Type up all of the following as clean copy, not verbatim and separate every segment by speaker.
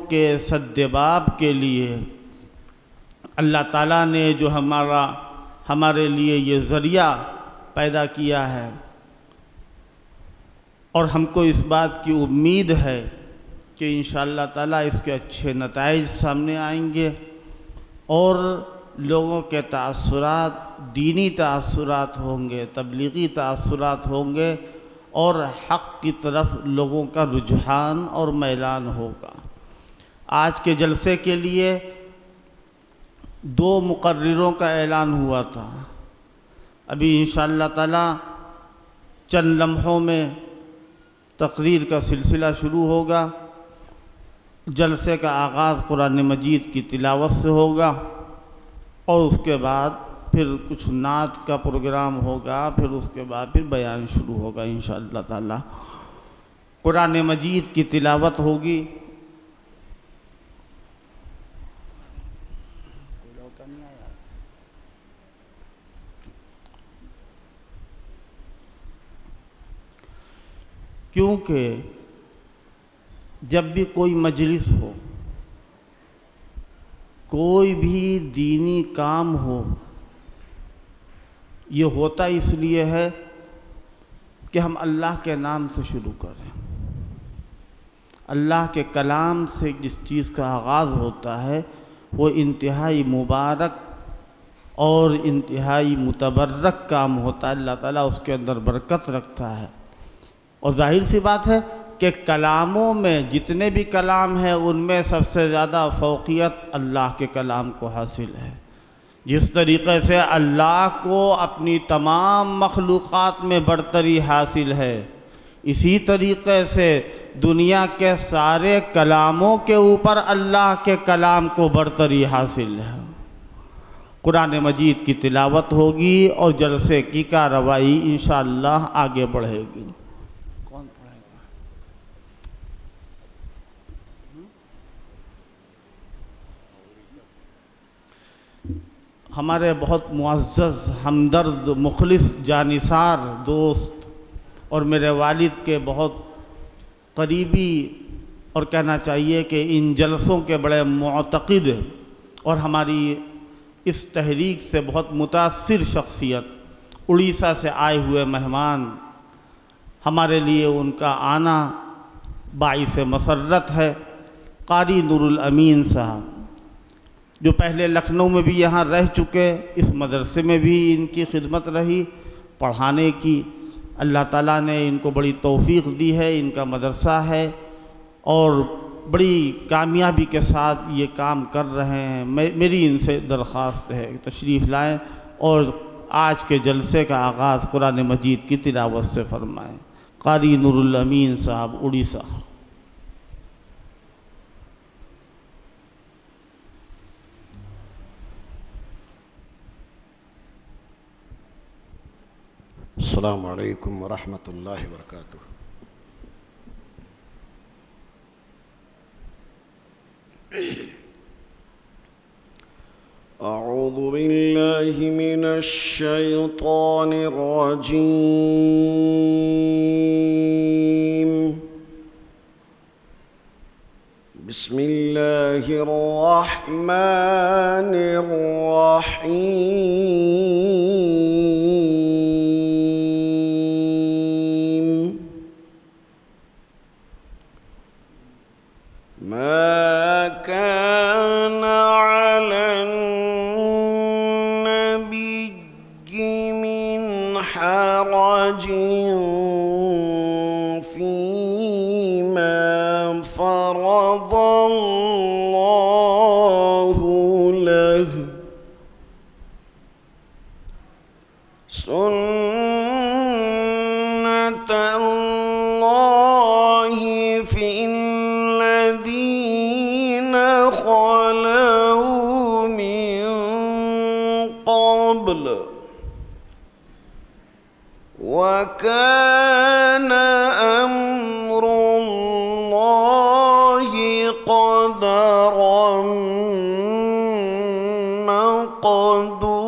Speaker 1: کے سدباب کے لیے اللہ تعالیٰ نے جو ہمارے لیے یہ ذریعہ پیدا کیا ہے، اور ہم کو اس بات کی امید ہے کہ انشاءاللہ تعالیٰ اس کے اچھے نتائج سامنے آئیں گے، اور لوگوں کے تاثرات، دینی تاثرات ہوں گے، تبلیغی تاثرات ہوں گے، اور حق کی طرف لوگوں کا رجحان اور میلان ہوگا۔ آج کے جلسے کے لیے 2 مقرروں کا اعلان ہوا تھا، ابھی انشاءاللہ تعالیٰ چند لمحوں میں تقریر کا سلسلہ شروع ہوگا۔ جلسے کا آغاز قرآن مجید کی تلاوت سے ہوگا، اور اس کے بعد پھر کچھ نعت کا پروگرام ہوگا، پھر اس کے بعد پھر بیان شروع ہوگا انشاءاللہ تعالی۔ قرآن مجید کی تلاوت ہوگی۔ کیونکہ جب بھی کوئی مجلس ہو، کوئی بھی دینی کام ہو، یہ ہوتا اس لیے ہے کہ ہم اللہ کے نام سے شروع کریں۔ اللہ کے کلام سے جس چیز کا آغاز ہوتا ہے وہ انتہائی مبارک اور انتہائی متبرک کام ہوتا ہے، اللہ تعالیٰ اس کے اندر برکت رکھتا ہے۔ اور ظاہر سی بات ہے کہ کلاموں میں جتنے بھی کلام ہیں ان میں سب سے زیادہ فوقیت اللہ کے کلام کو حاصل ہے۔ جس طریقے سے اللہ کو اپنی تمام مخلوقات میں برتری حاصل ہے، اسی طریقے سے دنیا کے سارے کلاموں کے اوپر اللہ کے کلام کو برتری حاصل ہے۔ قرآن مجید کی تلاوت ہوگی اور جلسے کی کارروائی انشاءاللہ آگے بڑھے گی۔ ہمارے بہت معزز، ہمدرد، مخلص، جانثار دوست اور میرے والد کے بہت قریبی، اور کہنا چاہیے کہ ان جلسوں کے بڑے معتقد اور ہماری اس تحریک سے بہت متاثر شخصیت، اڑیسہ سے آئے ہوئے مہمان، ہمارے لیے ان کا آنا باعث مسرت ہے۔ قاری نور الامین صاحب، جو پہلے لکھنؤ میں بھی یہاں رہ چکے، اس مدرسے میں بھی ان کی خدمت رہی پڑھانے کی، اللہ تعالیٰ نے ان کو بڑی توفیق دی ہے، ان کا مدرسہ ہے اور بڑی کامیابی کے ساتھ یہ کام کر رہے ہیں۔ میری ان سے درخواست ہے کہ تشریف لائیں اور آج کے جلسے کا آغاز قرآن مجید کی تلاوت سے فرمائیں۔ قاری نور الامین صاحب، اڑیسہ۔
Speaker 2: السلام علیکم ورحمۃ اللہ وبرکاتہ۔ اعوذ باللہ من الشیطان الرجیم۔ بسم اللہ الرحمن الرحیم۔ ما كان على النبي من حرج فيما فرض الله له، سنة الله في الذين خلوا من قبل، وكان أمر الله قدرا مقدورا۔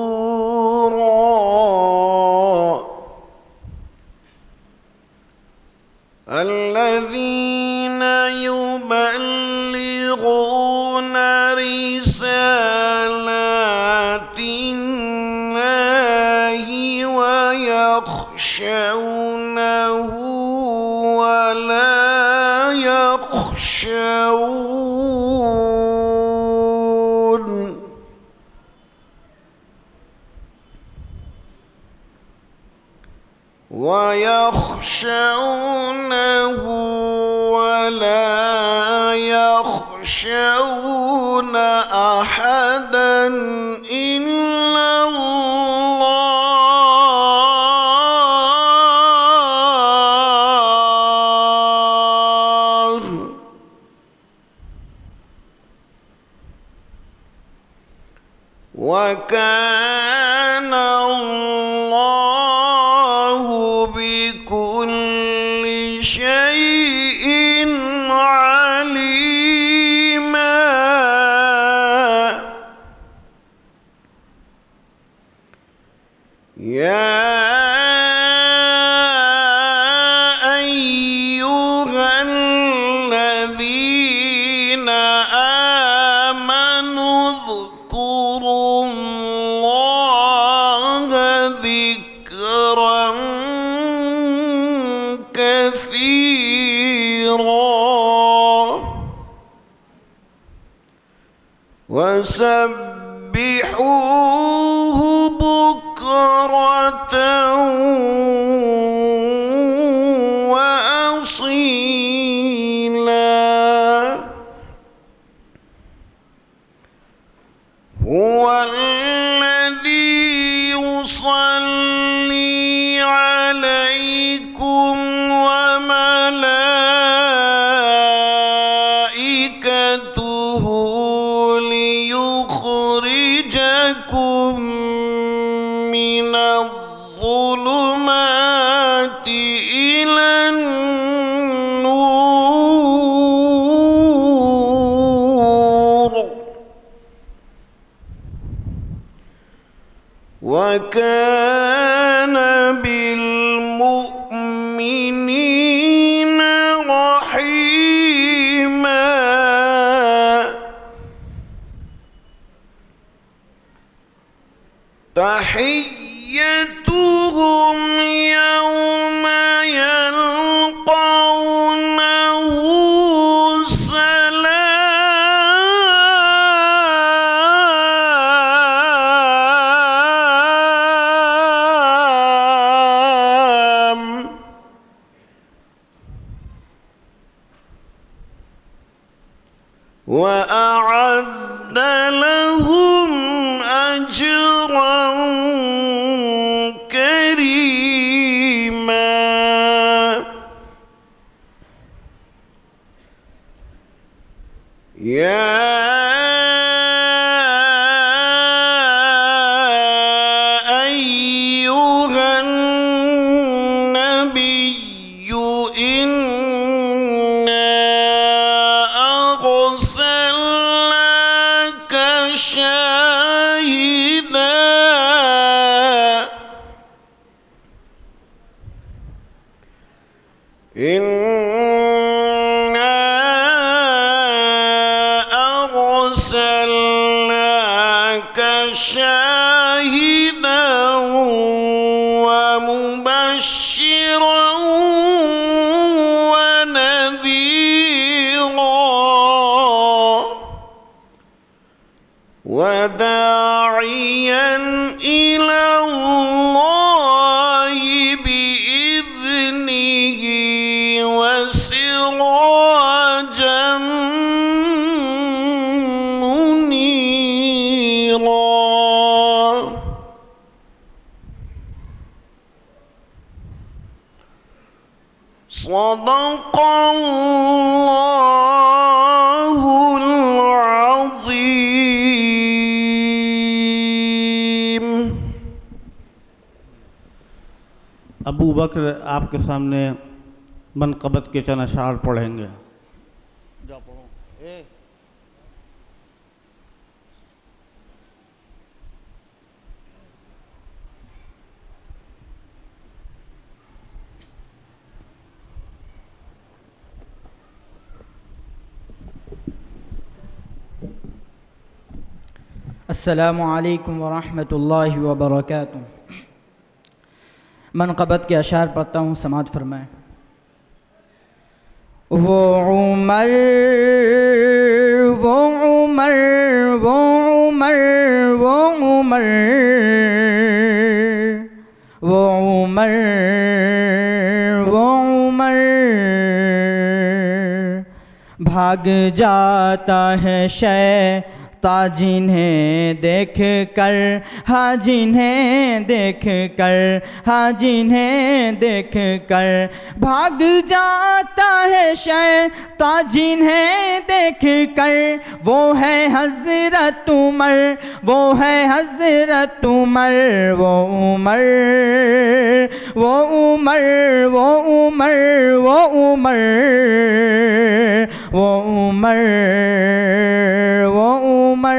Speaker 2: الذين يبلغون ويخشونه ولا يخشون أحدا إلا الله وكان الله بكل شيء عليما. يا أيها الذين آمنوا اذكروا الله ذكرا كثيرا وسبحوه بكرة وأصيلا. هو الذي يصلي عليكم وملائكته ليخرجكم من الظلمات إلى النور وكان بالمؤمنين رحيما. تحيتهم يوم يلقونه سلام وأعد لهم أجرا كريما. يا أيها النبي إنا أرسلناك شاهدا إنا أرسلناك شاهدا ومبشرا ونذيرا وداعيا إلى الله بإذنه وسراجا منيرا. صدق الله العظيم.
Speaker 1: ابو بکر آپ کے سامنے منقبت کے چند اشعار پڑھیں گے. جا پڑھو.
Speaker 3: السلام علیکم ورحمۃ اللہ وبرکاتہ. منقبت کے اشعار پڑھتا ہوں، سماعت فرمائیں. وہ عمر وہ عمر وہ عمر وہ عمر وہ عمر وہ عمر بھاگ جاتا ہے شیطان جنہیں دیکھ کر، ہاں جنہیں دیکھ کر، ہاں جنہیں دیکھ کر بھاگ جاتا ہے شیطان جنہیں دیکھ کر، وہ ہے حضرت عمر، وہ ہے حضرت عمر، وہ عمر وہ عمر وہ عمر وہ عمر وہ عمر وہ عمر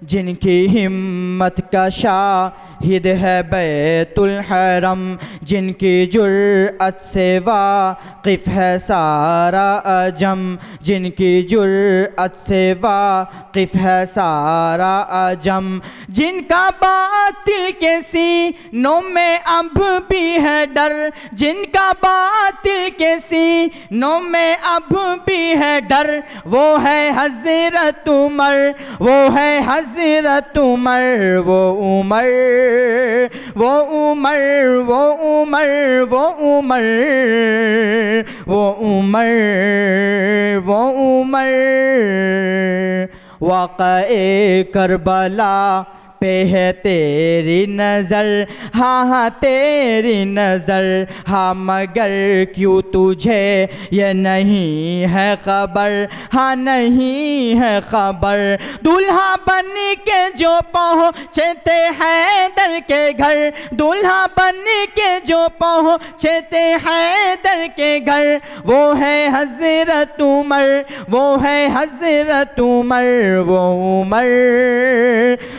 Speaker 3: جن کی ہمت کا شاہد ہے بیت الحرم، جن کی جرأت سے واقف ہے سارا عجم، جن کی جرأت سے واقف ہے سارا عجم، جن کا باطل کے سینوں میں اب بھی ہے ڈر، جن کا باطل کے سینوں میں اب بھی ہے ڈر، وہ ہے حضرت عمر، وہ ہے حضرت عمر، وہ عمر وہ عمر وہ عمر وہ عمر وہ عمر وہ عمر واقعے کربلا پہ ہے تیری نظر، ہاں ہاں تیری نظر، ہاں مگر کیوں تجھے یہ نہیں ہے خبر، ہاں نہیں ہے خبر، دلہا بن کے جو پہنچے تھے حیدر کے گھر، دلہا بن کے جو پہنچے تھے حیدر کے گھر، وہ ہے حضرت عمر، وہ ہے حضرت عمر، وہ عمر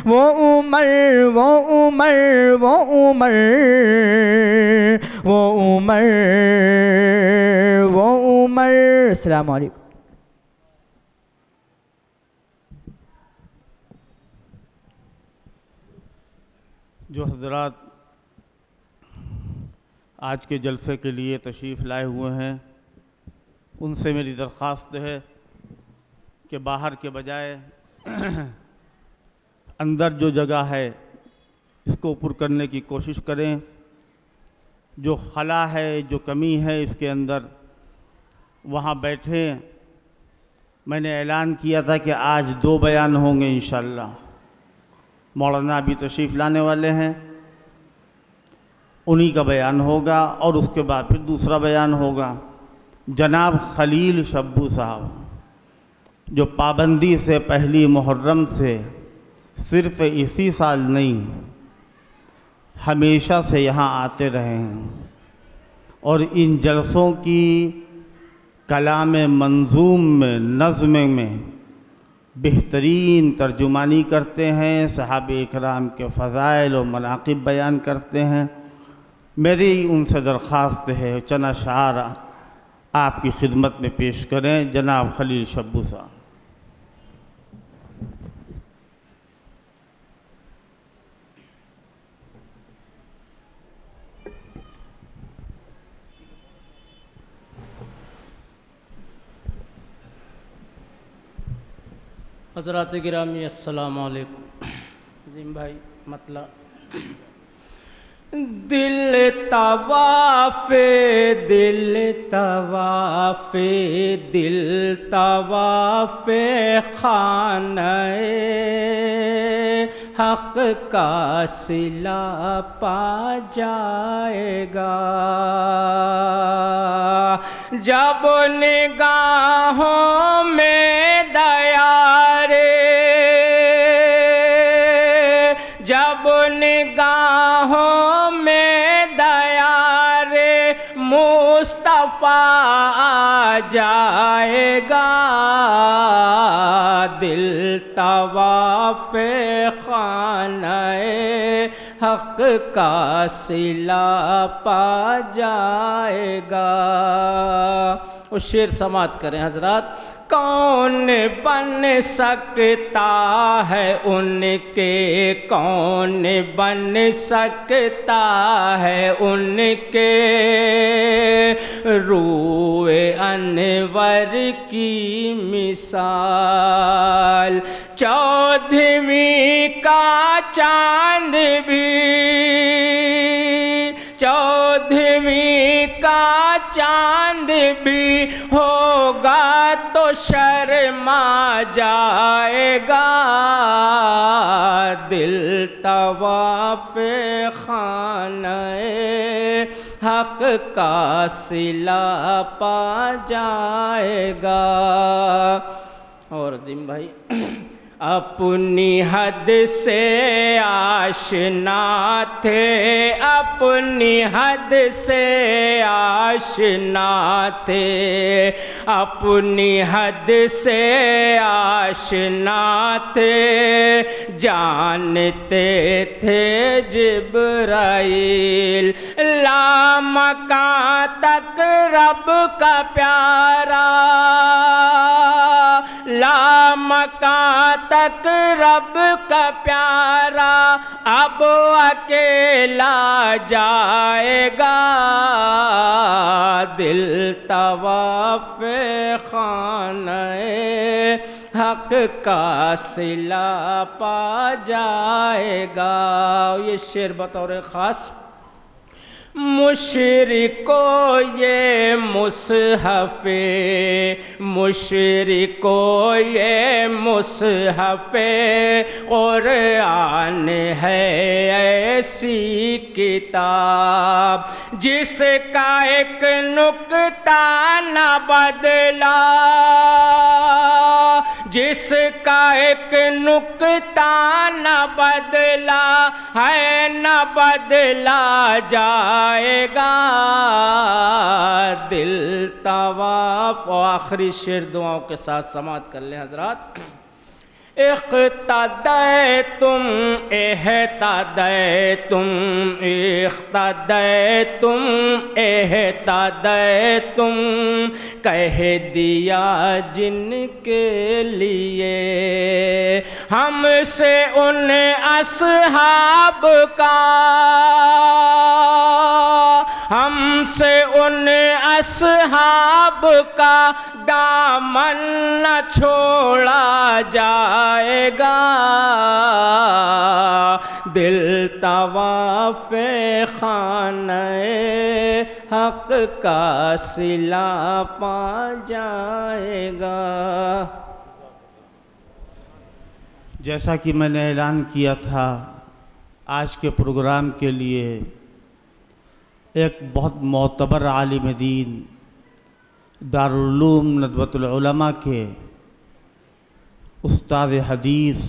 Speaker 3: وہ عمر وہ عمر وہ عمر وہ عمر وہ عمر السلام علیکم۔
Speaker 1: جو حضرات آج کے جلسے کے لیے تشریف لائے ہوئے ہیں، ان سے میری درخواست ہے کہ باہر کے بجائے اندر جو جگہ ہے اس کو پر کرنے کی کوشش کریں، جو خلا ہے، جو کمی ہے اس کے اندر وہاں بیٹھیں۔ میں نے اعلان کیا تھا کہ آج 2 بیان ہوں گے انشاءاللہ، مولانا بھی تشریف لانے والے ہیں، انہی کا بیان ہوگا اور اس کے بعد پھر دوسرا بیان ہوگا۔ جناب خلیل شبو صاحب جو پابندی سے پہلی محرم سے صرف اسی سال نہیں ہمیشہ سے یہاں آتے رہے ہیں اور ان جلسوں کی کلام منظوم میں، نظم میں بہترین ترجمانی کرتے ہیں، صحابہ اکرام کے فضائل و مناقب بیان کرتے ہیں۔ میری ان سے درخواست ہے چند اشعار آپ کی خدمت میں پیش کریں۔ جناب خلیل شبو صاحب۔
Speaker 4: حضرات گرامی السلام علیکم۔ عظیم بھائی مطلب دل طواف دل طواف دل طواف خانہ حق کا صلہ پا جائے گا جب نگاہوں میں دیا رے، جب نگاہوں میں دیا رے مصطفیٰ آ جائے گا، دل طواف خانہ حق کا صلہ پا جائے گا۔ وہ شعر سماعت کریں حضرات. کون بن سکتا ہے ان کے، کون بن سکتا ہے ان کے، روئے انور کی مثال. 14ویں کا چاند بھی، 14ویں کا چاند بھی ہوگا تو شرما جائے گا. دل طواف خانہ حق کا صلہ پا جائے گا. اور عظیم بھائی، اپنی حد سے آشنا تھے، اپنی حد سے آشنا تھے، اپنی حد سے آشنا تھے، جانتے تھے جبرائیل لامکاں تک رب کا پیارا، لامکاں تک رب کا پیارا اب اکیلا جائے گا. دل طواف خانہ حق کا صلہ پا جائے گا. یہ شعر بطور خاص مشرکو یہ مصحف، مشرکو یہ مصحف قرآن ہے ایسی کتاب جس کا ایک نکتہ نہ بدلا، جس کا ایک نکتہ نہ بدلا ہے نہ بدلا جائے گا. دل طواف. اور آخری شعر دعاؤں کے ساتھ سماعت کر لیں حضرات. اقتدیتم اہتدیتم اقتدیتم اہتدیتم، کہہ دیا جن کے لیے ہم سے ان اصحاب کا، ہم سے ان اصحاب کا دامن نہ چھوڑا جائے گا. دل طواف خانہ حق کا صلہ پا جائے گا.
Speaker 1: جیسا کہ میں نے اعلان کیا تھا، آج کے پروگرام کے لیے ایک بہت معتبر عالم دین دارالعلوم ندوۃ العلماء کے استاد حدیث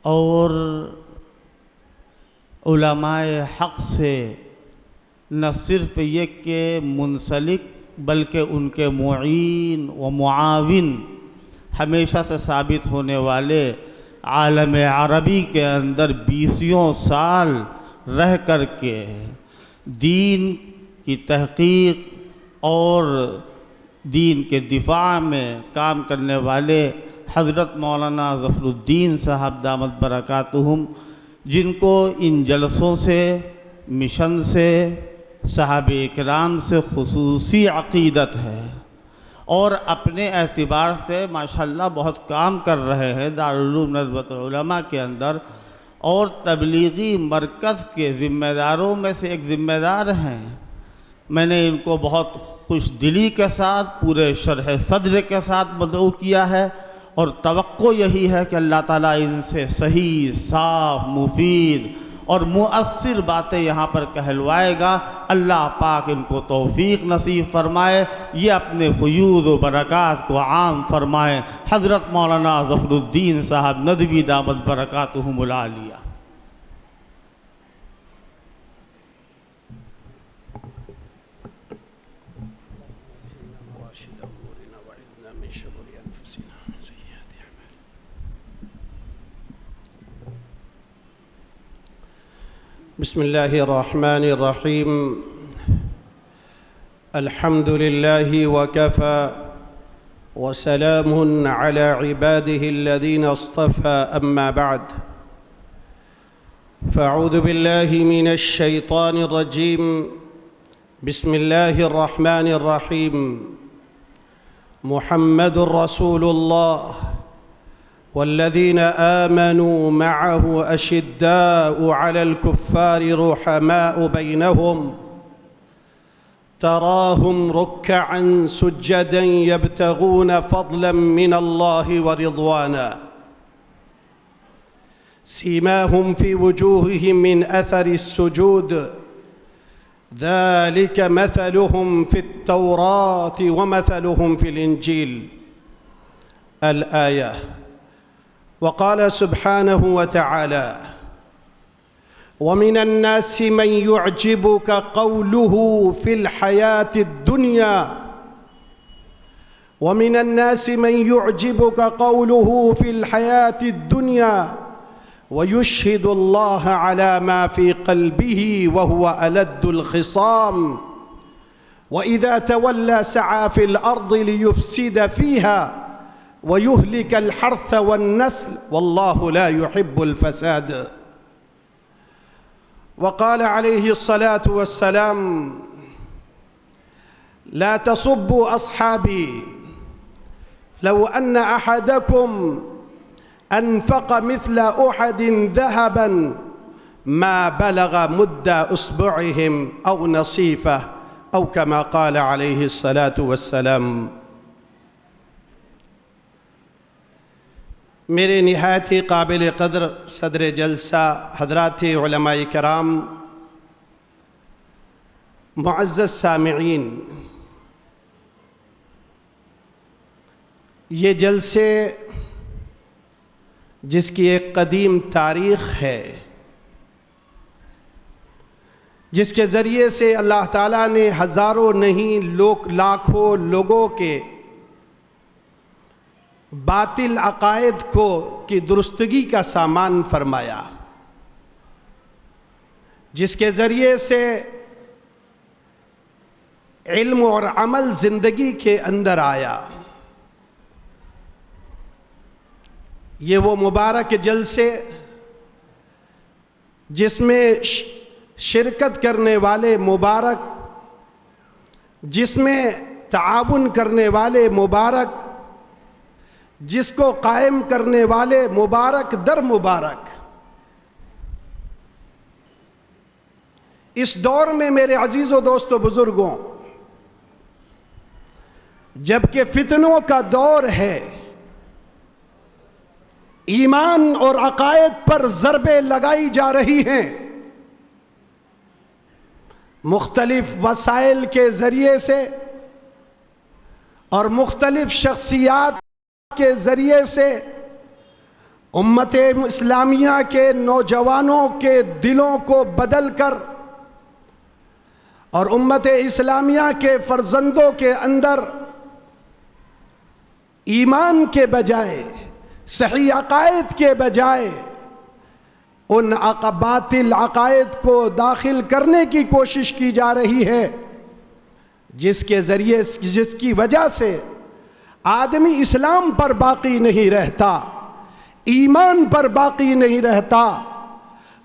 Speaker 1: اور علماء حق سے نہ صرف یہ کہ منسلک بلکہ ان کے معین و معاون ہمیشہ سے ثابت ہونے والے عالم عربی کے اندر 20 سال رہ کر کے دین کی تحقیق اور دین کے دفاع میں کام کرنے والے حضرت مولانا ظفر الدین صاحب دامت برکاتہم، جن کو ان جلسوں سے، مشن سے، صحابہ اکرام سے خصوصی عقیدت ہے اور اپنے اعتبار سے ماشاءاللہ بہت کام کر رہے ہیں دارالعلوم ندوۃ العلماء کے اندر، اور تبلیغی مرکز کے ذمہ داروں میں سے ایک ذمہ دار ہیں. میں نے ان کو بہت خوش دلی کے ساتھ پورے شرح صدر کے ساتھ مدعو کیا ہے، اور توقع یہی ہے کہ اللہ تعالیٰ ان سے صحیح، صاف، مفید اور مؤثر باتیں یہاں پر کہلوائے گا. اللہ پاک ان کو توفیق نصیب فرمائے، یہ اپنے فیوض و برکات کو عام فرمائے. حضرت مولانا ظفر الدین صاحب ندوی دامت برکاتہم العالیہ.
Speaker 5: بسم اللہ الرحمن الرحیم. الحمد لله وكفى وسلام على عباده الذين اصطفى أما بعد فأعوذ بالله من الشيطان الرجيم بسم الله الرحمن الرحيم محمد رسول الله والذين آمنوا معه أشداء على الكفار رحماء بينهم تراهم ركعا سجدا يبتغون فضلا من الله ورضوانا سيماهم في وجوههم من أثر السجود ذلك مثلهم في التوراة ومثلهم في الإنجيل الآية. وقال سبحانه وتعالى ومن الناس من يعجبك قوله في الحياة الدنيا ومن الناس من يعجبك قوله في الحياة الدنيا ويشهد الله على ما في قلبه وهو ألد الخصام وإذا تولى سعى في الأرض ليفسد فيها ويهلك الحرث والنسل والله لا يحب الفساد. وقال عليه الصلاة والسلام لا تصبوا أصحابي لو أن أحدكم أنفق مثل أحد ذهبا ما بلغ مد أصبعهم أو نصيفه أو كما قال عليه الصلاة والسلام. میرے نہایت ہی قابل قدر صدر جلسہ حضرات علماء کرام، معزز سامعین، یہ جلسے جس کی ایک قدیم تاریخ ہے، جس کے ذریعے سے اللہ تعالیٰ نے ہزاروں نہیں لاکھوں لوگوں کے باطل عقائد کی درستگی کا سامان فرمایا، جس کے ذریعے سے علم اور عمل زندگی کے اندر آیا. یہ وہ مبارک جلسے جس میں شرکت کرنے والے مبارک، جس میں تعاون کرنے والے مبارک، جس کو قائم کرنے والے مبارک در مبارک. اس دور میں میرے عزیز و دوست و بزرگوں، جبکہ فتنوں کا دور ہے، ایمان اور عقائد پر ضربیں لگائی جا رہی ہیں، مختلف وسائل کے ذریعے سے اور مختلف شخصیات کے ذریعے سے امت اسلامیہ کے نوجوانوں کے دلوں کو بدل کر اور امت اسلامیہ کے فرزندوں کے اندر ایمان کے بجائے، صحیح عقائد کے بجائے ان باطل عقائد کو داخل کرنے کی کوشش کی جا رہی ہے، جس کی وجہ سے آدمی اسلام پر باقی نہیں رہتا، ایمان پر باقی نہیں رہتا.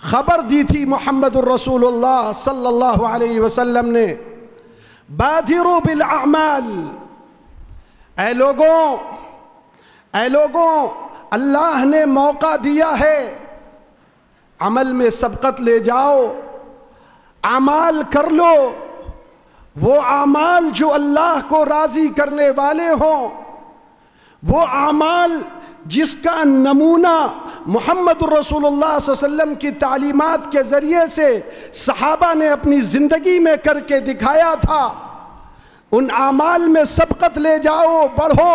Speaker 5: خبر دی تھی محمد الرسول اللہ صلی اللہ علیہ وسلم نے، بادروا بالاعمال، اے لوگوں اللہ نے موقع دیا ہے، عمل میں سبقت لے جاؤ، اعمال کر لو، وہ اعمال جو اللہ کو راضی کرنے والے ہوں، وہ اعمال جس کا نمونہ محمد الرسول اللہ صلی اللہ علیہ وسلم کی تعلیمات کے ذریعے سے صحابہ نے اپنی زندگی میں کر کے دکھایا تھا. ان اعمال میں سبقت لے جاؤ، بڑھو،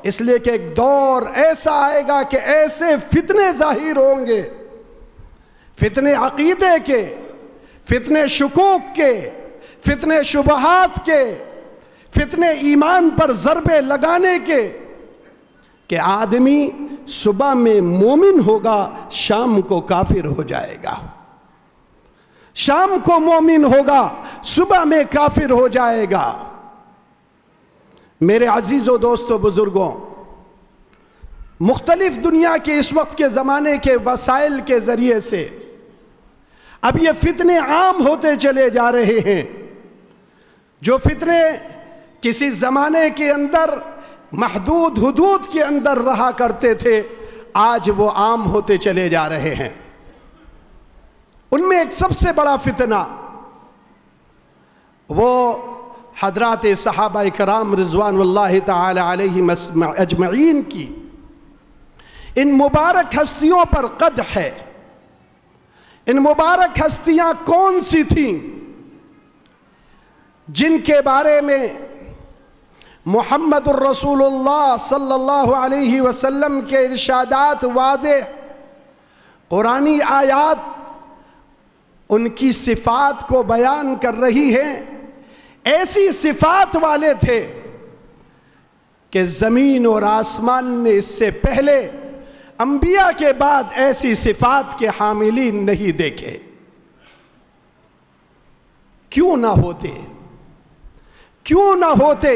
Speaker 5: اس لیے کہ ایک دور ایسا آئے گا کہ ایسے فتنے ظاہر ہوں گے، فتنے عقیدے کے، فتنے شکوک کے، فتنے شبہات کے، فتنے ایمان پر ضربے لگانے کے، کہ آدمی صبح میں مومن ہوگا، شام کو کافر ہو جائے گا، شام کو مومن ہوگا، صبح میں کافر ہو جائے گا. میرے عزیزوں دوستوں بزرگوں، مختلف دنیا کے اس وقت کے زمانے کے وسائل کے ذریعے سے اب یہ فتنے عام ہوتے چلے جا رہے ہیں۔ جو فتنے کسی زمانے کے اندر محدود حدود کے اندر رہا کرتے تھے، آج وہ عام ہوتے چلے جا رہے ہیں۔ ان میں ایک سب سے بڑا فتنہ وہ حضرات صحابہ کرام رضوان اللہ تعالی علیہم اجمعین کی ان مبارک ہستیوں پر قدح ہے۔ ان مبارک ہستیاں کون سی تھیں جن کے بارے میں محمد الرسول اللہ صلی اللہ علیہ وسلم کے ارشادات واضح قرآنی آیات ان کی صفات کو بیان کر رہی ہیں؟ ایسی صفات والے تھے کہ زمین اور آسمان نے اس سے پہلے انبیاء کے بعد ایسی صفات کے حاملین نہیں دیکھے۔ کیوں نہ ہوتے؟ کیوں نہ ہوتے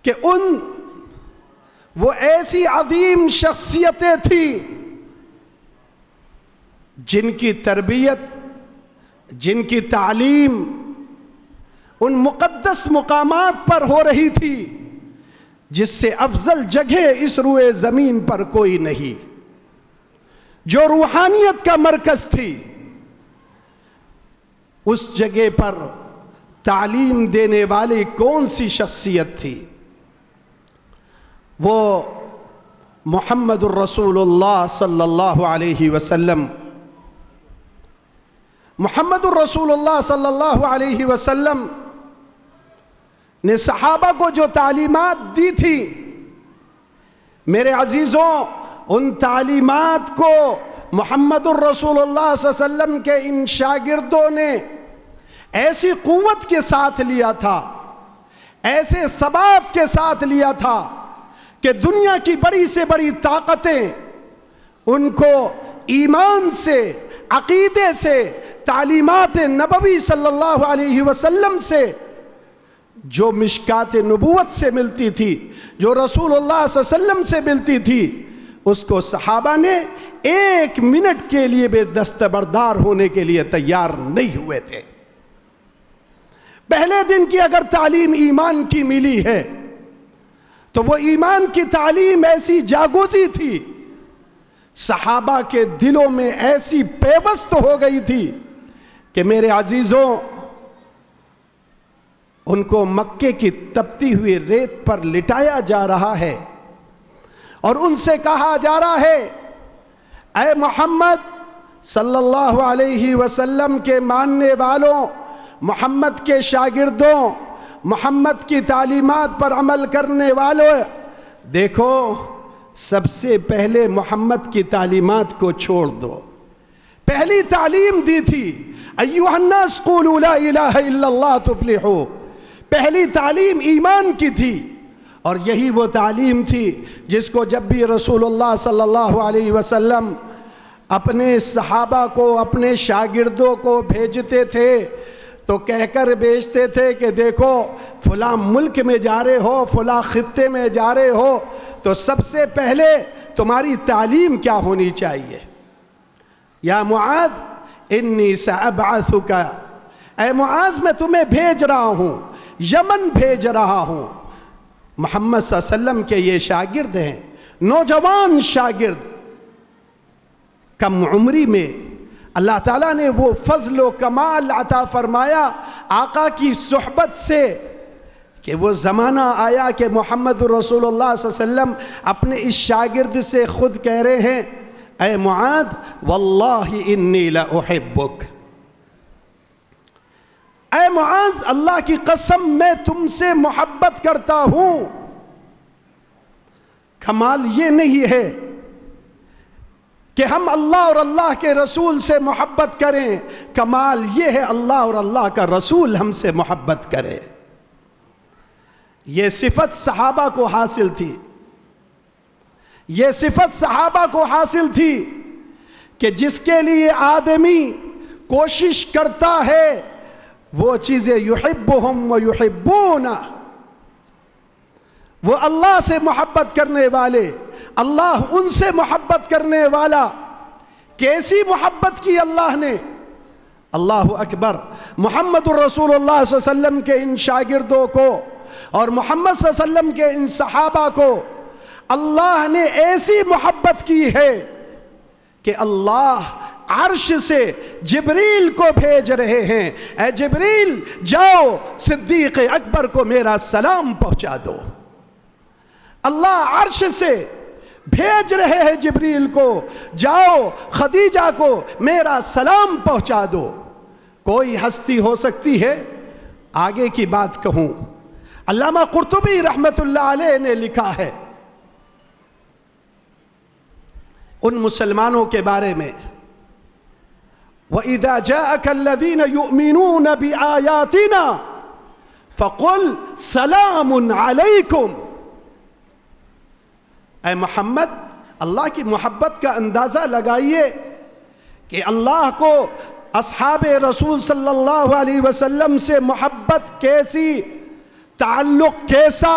Speaker 5: کہ وہ ایسی عظیم شخصیتیں تھیں جن کی تربیت، جن کی تعلیم ان مقدس مقامات پر ہو رہی تھی جس سے افضل جگہ اس روئے زمین پر کوئی نہیں، جو روحانیت کا مرکز تھی۔ اس جگہ پر تعلیم دینے والی کون سی شخصیت تھی؟ وہ محمد الرسول اللہ صلی اللہ علیہ وسلم۔ محمد الرسول اللہ صلی اللہ علیہ وسلم نے صحابہ کو جو تعلیمات دی تھی، میرے عزیزوں، ان تعلیمات کو محمد الرسول اللہ صلی اللہ علیہ وسلم کے ان شاگردوں نے ایسی قوت کے ساتھ لیا تھا، ایسے ثبات کے ساتھ لیا تھا کہ دنیا کی بڑی سے بڑی طاقتیں ان کو ایمان سے، عقیدے سے، تعلیمات نبوی صلی اللہ علیہ وسلم سے، جو مشکات نبوت سے ملتی تھی، جو رسول اللہ صلی اللہ علیہ وسلم سے ملتی تھی، اس کو صحابہ نے ایک منٹ کے لیے بھی دستبردار ہونے کے لیے تیار نہیں ہوئے تھے۔ پہلے دن کی اگر تعلیم ایمان کی ملی ہے تو وہ ایمان کی تعلیم ایسی جاگوزی تھی، صحابہ کے دلوں میں ایسی پیوست ہو گئی تھی کہ میرے عزیزوں، ان کو مکے کی تپتی ہوئی ریت پر لٹایا جا رہا ہے اور ان سے کہا جا رہا ہے، اے محمد صلی اللہ علیہ وسلم کے ماننے والوں، محمد کے شاگردوں، محمد کی تعلیمات پر عمل کرنے والوں، دیکھو سب سے پہلے محمد کی تعلیمات کو چھوڑ دو۔ پہلی تعلیم دی تھی، ایھا الناس قولوا لا الہ الا اللہ تفلحوا۔ پہلی تعلیم ایمان کی تھی، اور یہی وہ تعلیم تھی جس کو جب بھی رسول اللہ صلی اللہ علیہ وسلم اپنے صحابہ کو، اپنے شاگردوں کو بھیجتے تھے تو کہہ کر بھیجتے تھے کہ دیکھو فلاں ملک میں جا رہے ہو، فلاں خطے میں جا رہے ہو، تو سب سے پہلے تمہاری تعلیم کیا ہونی چاہیے؟ یا معاذ انی سأبعثک، اے معاذ میں تمہیں بھیج رہا ہوں، یمن بھیج رہا ہوں۔ محمد صلی اللہ علیہ وسلم کے یہ شاگرد ہیں، نوجوان شاگرد، کم عمری میں اللہ تعالیٰ نے وہ فضل و کمال عطا فرمایا آقا کی صحبت سے کہ وہ زمانہ آیا کہ محمد رسول اللہ صلی اللہ علیہ وسلم اپنے اس شاگرد سے خود کہہ رہے ہیں، اے معاذ واللہ انی لأحبک، اے معاذ اللہ کی قسم میں تم سے محبت کرتا ہوں۔ کمال یہ نہیں ہے کہ ہم اللہ اور اللہ کے رسول سے محبت کریں، کمال یہ ہے اللہ اور اللہ کا رسول ہم سے محبت کرے۔ یہ صفت صحابہ کو حاصل تھی، یہ صفت صحابہ کو حاصل تھی کہ جس کے لیے آدمی کوشش کرتا ہے وہ چیزیں یحبہم و یحبونہ، وہ اللہ سے محبت کرنے والے، اللہ ان سے محبت کرنے والا۔ کیسی محبت کی اللہ نے؟ اللہ اکبر! محمد الرسول اللہ صلی اللہ علیہ وسلم کے ان شاگردوں کو اور محمد صلی اللہ علیہ وسلم کے ان صحابہ کو اللہ نے ایسی محبت کی ہے کہ اللہ عرش سے جبریل کو بھیج رہے ہیں، اے جبریل جاؤ صدیق اکبر کو میرا سلام پہنچا دو۔ اللہ عرش سے بھیج رہے ہیں جبریل کو، جاؤ خدیجہ کو میرا سلام پہنچا دو۔ کوئی ہستی ہو سکتی ہے؟ آگے کی بات کہوں، علامہ قرطبی رحمت اللہ علیہ نے لکھا ہے ان مسلمانوں کے بارے میں، وَإِذَا جَاءَكَ الَّذِينَ يُؤْمِنُونَ بِآيَاتِنَا فَقُلْ سَلَامٌ عَلَيْكُمْ۔ اے محمد، اللہ کی محبت کا اندازہ لگائیے کہ اللہ کو اصحاب رسول صلی اللہ علیہ وسلم سے محبت کیسی، تعلق کیسا،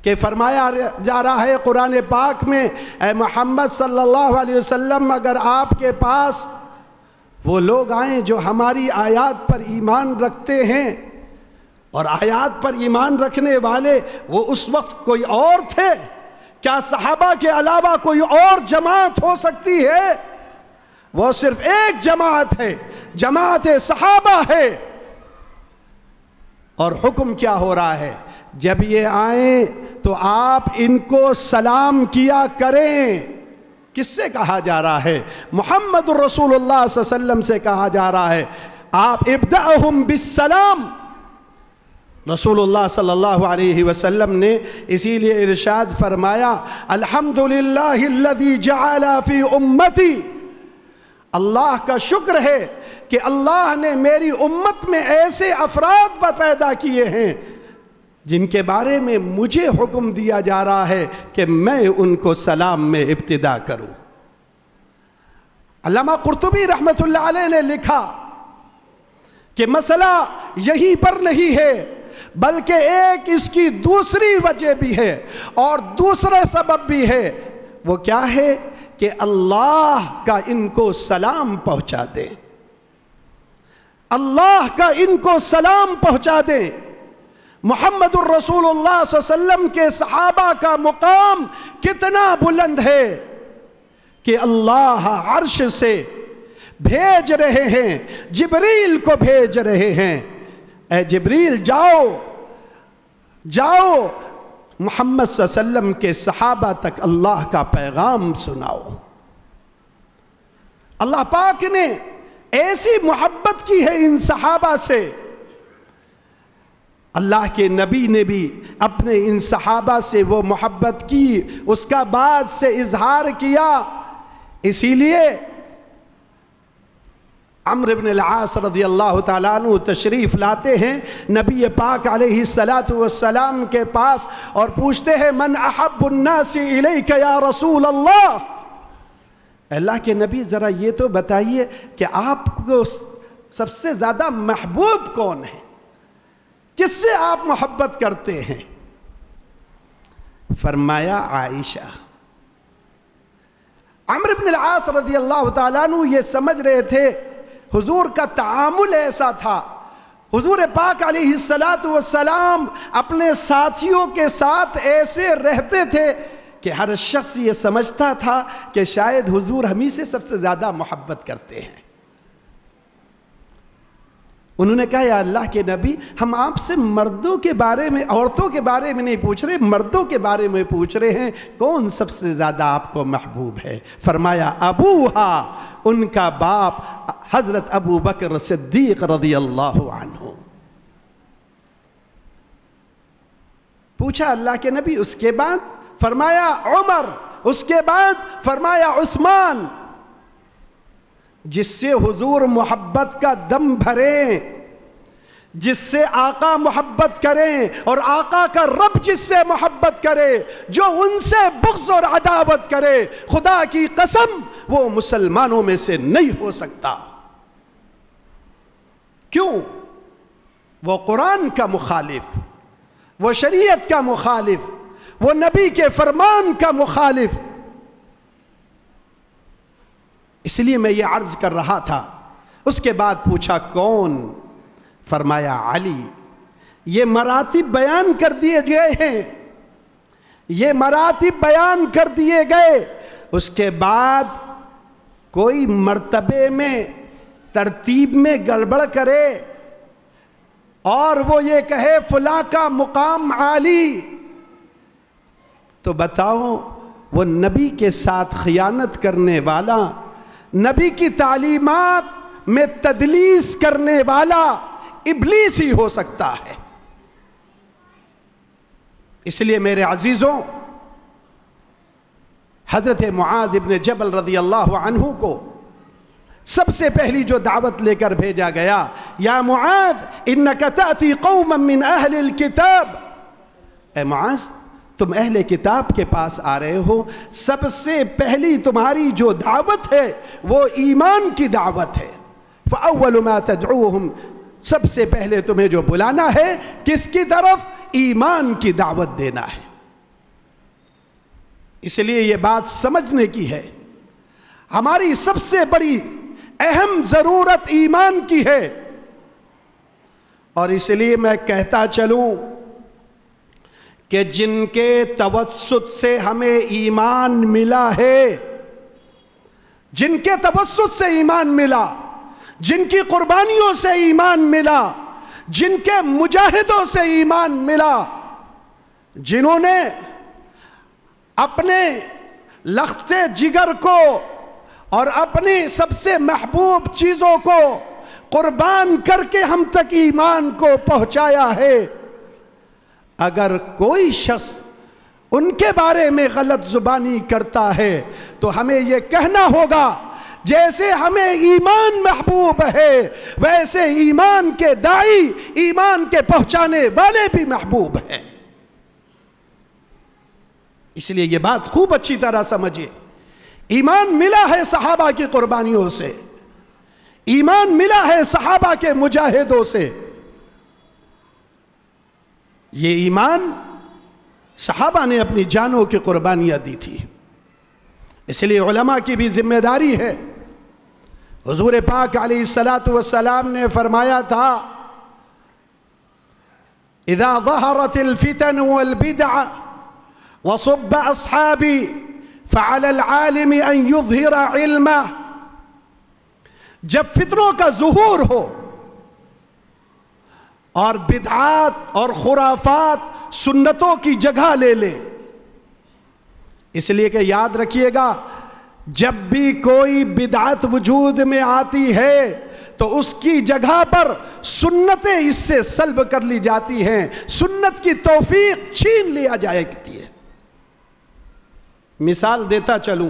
Speaker 5: کہ فرمایا جا رہا ہے قرآن پاک میں، اے محمد صلی اللہ علیہ وسلم اگر آپ کے پاس وہ لوگ آئیں جو ہماری آیات پر ایمان رکھتے ہیں، اور آیات پر ایمان رکھنے والے وہ اس وقت کوئی اور تھے؟ کیا صحابہ کے علاوہ کوئی اور جماعت ہو سکتی ہے؟ وہ صرف ایک جماعت ہے، جماعت صحابہ ہے۔ اور حکم کیا ہو رہا ہے؟ جب یہ آئیں تو آپ ان کو سلام کیا کریں۔ کس سے کہا جا رہا ہے؟ محمد الرسول اللہ صلی اللہ علیہ وسلم سے کہا جا رہا ہے، آپ ابدأہم بالسلام۔ رسول اللہ صلی اللہ علیہ وسلم نے اسی لیے ارشاد فرمایا، الحمدللہ الذی جعل فی امتی، اللہ کا شکر ہے کہ اللہ نے میری امت میں ایسے افراد پیدا کیے ہیں جن کے بارے میں مجھے حکم دیا جا رہا ہے کہ میں ان کو سلام میں ابتدا کروں۔ علامہ قرطبی رحمت اللہ علیہ نے لکھا کہ مسئلہ یہی پر نہیں ہے، بلکہ ایک اس کی دوسری وجہ بھی ہے اور دوسرا سبب بھی ہے۔ وہ کیا ہے؟ کہ اللہ کا ان کو سلام پہنچا دیں، اللہ کا ان کو سلام پہنچا دیں۔ محمد الرسول اللہ صلی اللہ علیہ وسلم کے صحابہ کا مقام کتنا بلند ہے کہ اللہ عرش سے بھیج رہے ہیں، جبریل کو بھیج رہے ہیں، اے جبریل جاؤ جاؤ محمد صلی اللہ علیہ وسلم کے صحابہ تک اللہ کا پیغام سناؤ۔ اللہ پاک نے ایسی محبت کی ہے ان صحابہ سے، اللہ کے نبی نے بھی اپنے ان صحابہ سے وہ محبت کی، اس کا بعد سے اظہار کیا۔ اسی لیے عمرو بن العاص رضی اللہ تعالیٰ عنہ تشریف لاتے ہیں نبی پاک علیہ السلام کے پاس اور پوچھتے ہیں، من احب الناس الیک یا رسول اللہ؟ اللہ کے نبی ذرا یہ تو بتائیے کہ آپ کو سب سے زیادہ محبوب کون ہے، کس سے آپ محبت کرتے ہیں؟ فرمایا عائشہ۔ عمرو بن العاص رضی اللہ تعالیٰ عنہ یہ سمجھ رہے تھے، حضور کا تعامل ایسا تھا، حضور پاک علیہ السلام اپنے ساتھیوں کے ساتھ ایسے رہتے تھے کہ ہر شخص یہ سمجھتا تھا کہ شاید حضور ہمیں سے سب سے زیادہ محبت کرتے ہیں۔ انہوں نے کہا، یا اللہ کے نبی، ہم آپ سے مردوں کے بارے میں، عورتوں کے بارے میں نہیں پوچھ رہے، مردوں کے بارے میں پوچھ رہے ہیں، کون سب سے زیادہ آپ کو محبوب ہے؟ فرمایا ابوہا، ان کا باپ حضرت ابو بکر صدیق رضی اللہ عنہ۔ پوچھا اللہ کے نبی اس کے بعد؟ فرمایا عمر، اس کے بعد فرمایا عثمان۔ جس سے حضور محبت کا دم بھریں، جس سے آقا محبت کریں اور آقا کا رب جس سے محبت کرے، جو ان سے بغض اور عداوت کرے، خدا کی قسم وہ مسلمانوں میں سے نہیں ہو سکتا۔ کیوں؟ وہ قرآن کا مخالف، وہ شریعت کا مخالف، وہ نبی کے فرمان کا مخالف۔ اس لیے میں یہ عرض کر رہا تھا۔ اس کے بعد پوچھا کون؟ فرمایا علی۔ یہ مراتب بیان کر دیے گئے ہیں، یہ مراتب بیان کر دیے گئے۔ اس کے بعد کوئی مرتبے میں ترتیب میں گڑبڑ کرے اور وہ یہ کہے فلاں کا مقام عالی، تو بتاؤ وہ نبی کے ساتھ خیانت کرنے والا، نبی کی تعلیمات میں تدلیس کرنے والا ابلیس ہی ہو سکتا ہے۔ اس لیے میرے عزیزوں، حضرت معاذ ابن جبل رضی اللہ عنہ کو سب سے پہلی جو دعوت لے کر بھیجا گیا، یا معاذ انک تأتی قوما من اہل الکتاب، اے معاذ تم اہل کتاب کے پاس آ رہے ہو، سب سے پہلی تمہاری جو دعوت ہے وہ ایمان کی دعوت ہے۔ فَأَوَّلُ مَا تَدْعُوهُمْ، سب سے پہلے تمہیں جو بلانا ہے کس کی طرف؟ ایمان کی دعوت دینا ہے۔ اس لیے یہ بات سمجھنے کی ہے، ہماری سب سے بڑی اہم ضرورت ایمان کی ہے۔ اور اس لیے میں کہتا چلوں کہ جن کے توسط سے ہمیں ایمان ملا ہے، جن کے توسط سے ایمان ملا، جن کی قربانیوں سے ایمان ملا، جن کے مجاہدوں سے ایمان ملا، جنہوں نے اپنے لخت جگر کو اور اپنی سب سے محبوب چیزوں کو قربان کر کے ہم تک ایمان کو پہنچایا ہے، اگر کوئی شخص ان کے بارے میں غلط زبانی کرتا ہے تو ہمیں یہ کہنا ہوگا جیسے ہمیں ایمان محبوب ہے ویسے ایمان کے داعی، ایمان کے پہنچانے والے بھی محبوب ہیں۔ اس لیے یہ بات خوب اچھی طرح سمجھے، ایمان ملا ہے صحابہ کی قربانیوں سے، ایمان ملا ہے صحابہ کے مجاہدوں سے۔ یہ ایمان صحابہ نے اپنی جانوں کی قربانیاں دی تھی۔ اس لیے علماء کی بھی ذمہ داری ہے۔ حضور پاک علیہ السلام نے فرمایا تھا اذا ظہرت الفتن والبدع وصب اصحابی فعلى العالم ان يظہر علمہ، جب فتنوں کا ظہور ہو اور بدعات اور خرافات سنتوں کی جگہ لے لے، اس لیے کہ یاد رکھیے گا جب بھی کوئی بدعت وجود میں آتی ہے تو اس کی جگہ پر سنتیں اس سے سلب کر لی جاتی ہیں، سنت کی توفیق چھین لیا جاتی ہے۔ مثال دیتا چلوں،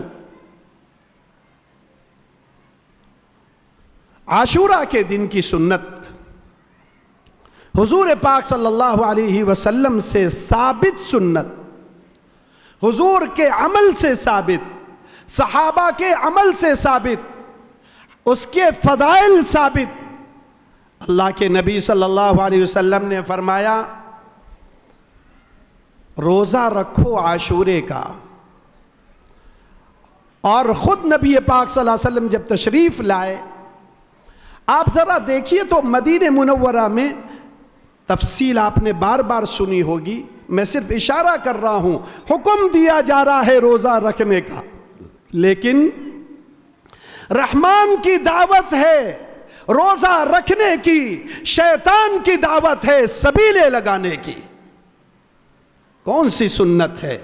Speaker 5: عاشورہ کے دن کی سنت حضور پاک صلی اللہ علیہ وسلم سے ثابت سنت، حضور کے عمل سے ثابت، صحابہ کے عمل سے ثابت، اس کے فضائل ثابت۔ اللہ کے نبی صلی اللہ علیہ وسلم نے فرمایا روزہ رکھو عاشورے کا، اور خود نبی پاک صلی اللہ علیہ وسلم جب تشریف لائے، آپ ذرا دیکھیے تو مدینہ منورہ میں، تفصیل آپ نے بار بار سنی ہوگی، میں صرف اشارہ کر رہا ہوں، حکم دیا جا رہا ہے روزہ رکھنے کا، لیکن رحمان کی دعوت ہے روزہ رکھنے کی، شیطان کی دعوت ہے سبیلے لگانے کی۔ کون سی سنت ہے؟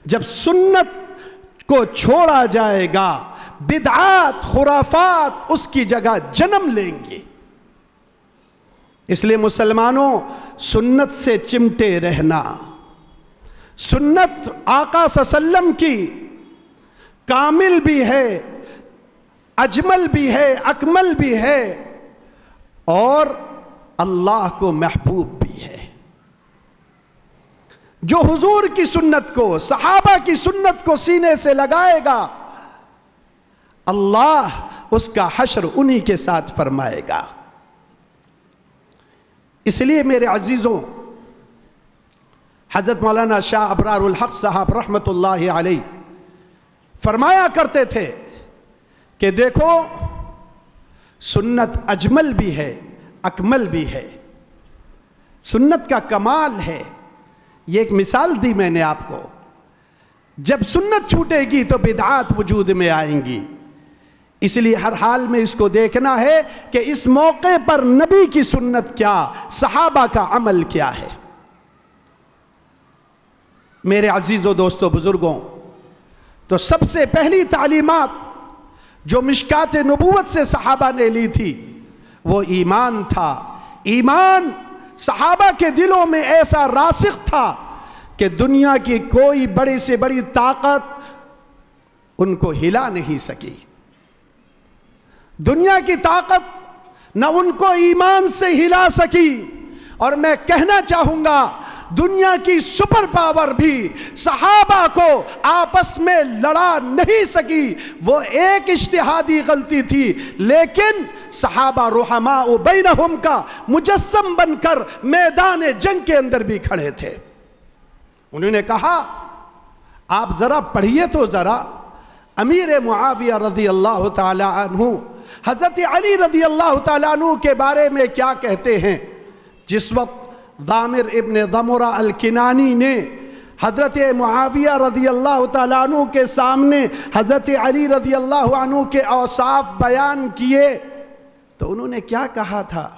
Speaker 5: جب سنت کو چھوڑا جائے گا بدعات خرافات اس کی جگہ جنم لیں گے۔ اس لیے مسلمانوں سنت سے چمٹے رہنا، سنت آقا صلی اللہ علیہ وسلم کی کامل بھی ہے، اجمل بھی ہے، اکمل بھی ہے، اور اللہ کو محبوب بھی ہے۔ جو حضور کی سنت کو، صحابہ کی سنت کو سینے سے لگائے گا، اللہ اس کا حشر انہی کے ساتھ فرمائے گا۔ اس لیے میرے عزیزوں، حضرت مولانا شاہ ابرار الحق صاحب رحمۃ اللہ علیہ فرمایا کرتے تھے کہ دیکھو سنت اجمل بھی ہے اکمل بھی ہے، سنت کا کمال ہے۔ یہ ایک مثال دی میں نے آپ کو، جب سنت چھوٹے گی تو بدعات وجود میں آئیں گی، اس لیے ہر حال میں اس کو دیکھنا ہے کہ اس موقع پر نبی کی سنت کیا، صحابہ کا عمل کیا ہے۔ میرے عزیزو دوستو بزرگوں، تو سب سے پہلی تعلیمات جو مشکات نبوت سے صحابہ نے لی تھی وہ ایمان تھا۔ ایمان صحابہ کے دلوں میں ایسا راسخ تھا کہ دنیا کی کوئی بڑی سے بڑی طاقت ان کو ہلا نہیں سکی، دنیا کی طاقت نہ ان کو ایمان سے ہلا سکی۔ اور میں کہنا چاہوں گا دنیا کی سپر پاور بھی صحابہ کو آپس میں لڑا نہیں سکی، وہ ایک اجتہادی غلطی تھی، لیکن صحابہ رحماء بینہم کا مجسم بن کر میدان جنگ کے اندر بھی کھڑے تھے۔ انہوں نے کہا آپ ذرا پڑھیے تو ذرا امیر معاویہ رضی اللہ تعالی عنہ حضرت علی رضی اللہ تعالی عنہ کے بارے میں کیا کہتے ہیں۔ جس وقت ضامر ابن ضمرہ الکنانی نے حضرت معاویہ رضی اللہ تعالیٰ عنہ کے سامنے حضرت علی رضی اللہ عنہ کے اوصاف بیان کیے تو انہوں نے کیا کہا تھا؟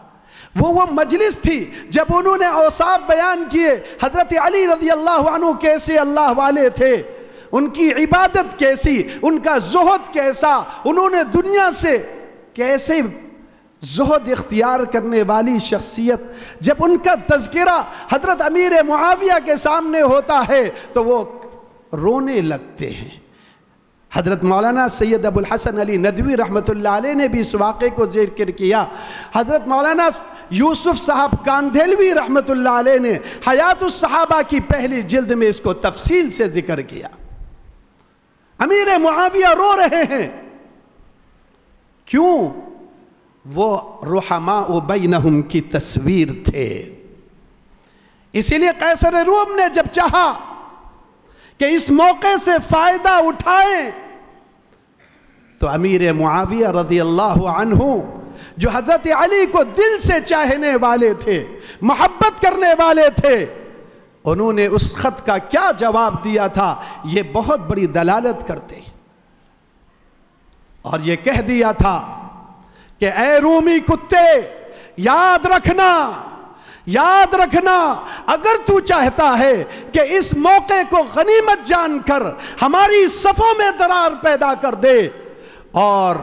Speaker 5: وہ مجلس تھی جب انہوں نے اوصاف بیان کیے، حضرت علی رضی اللہ عنہ کیسے اللہ والے تھے، ان کی عبادت کیسی، ان کا زہد کیسا، انہوں نے دنیا سے کیسے زہد اختیار کرنے والی شخصیت، جب ان کا تذکرہ حضرت امیر معاویہ کے سامنے ہوتا ہے تو وہ رونے لگتے ہیں۔ حضرت مولانا سید ابو الحسن علی ندوی رحمۃ اللہ علیہ نے بھی اس واقعے کو ذکر کیا۔ حضرت مولانا یوسف صاحب کاندھیلوی رحمۃ اللہ علیہ نے حیات الصحابہ کی پہلی جلد میں اس کو تفصیل سے ذکر کیا۔ امیر معاویہ رو رہے ہیں، کیوں؟ وہ رحماء بینہم کی تصویر تھے۔ اسی لیے قیصر روم نے جب چاہا کہ اس موقع سے فائدہ اٹھائیں تو امیر معاویہ رضی اللہ عنہ جو حضرت علی کو دل سے چاہنے والے تھے، محبت کرنے والے تھے، انہوں نے اس خط کا کیا جواب دیا تھا، یہ بہت بڑی دلالت کرتے اور یہ کہہ دیا تھا کہ اے رومی کتے، یاد رکھنا اگر تو چاہتا ہے کہ اس موقع کو غنیمت جان کر ہماری صفوں میں درار پیدا کر دے اور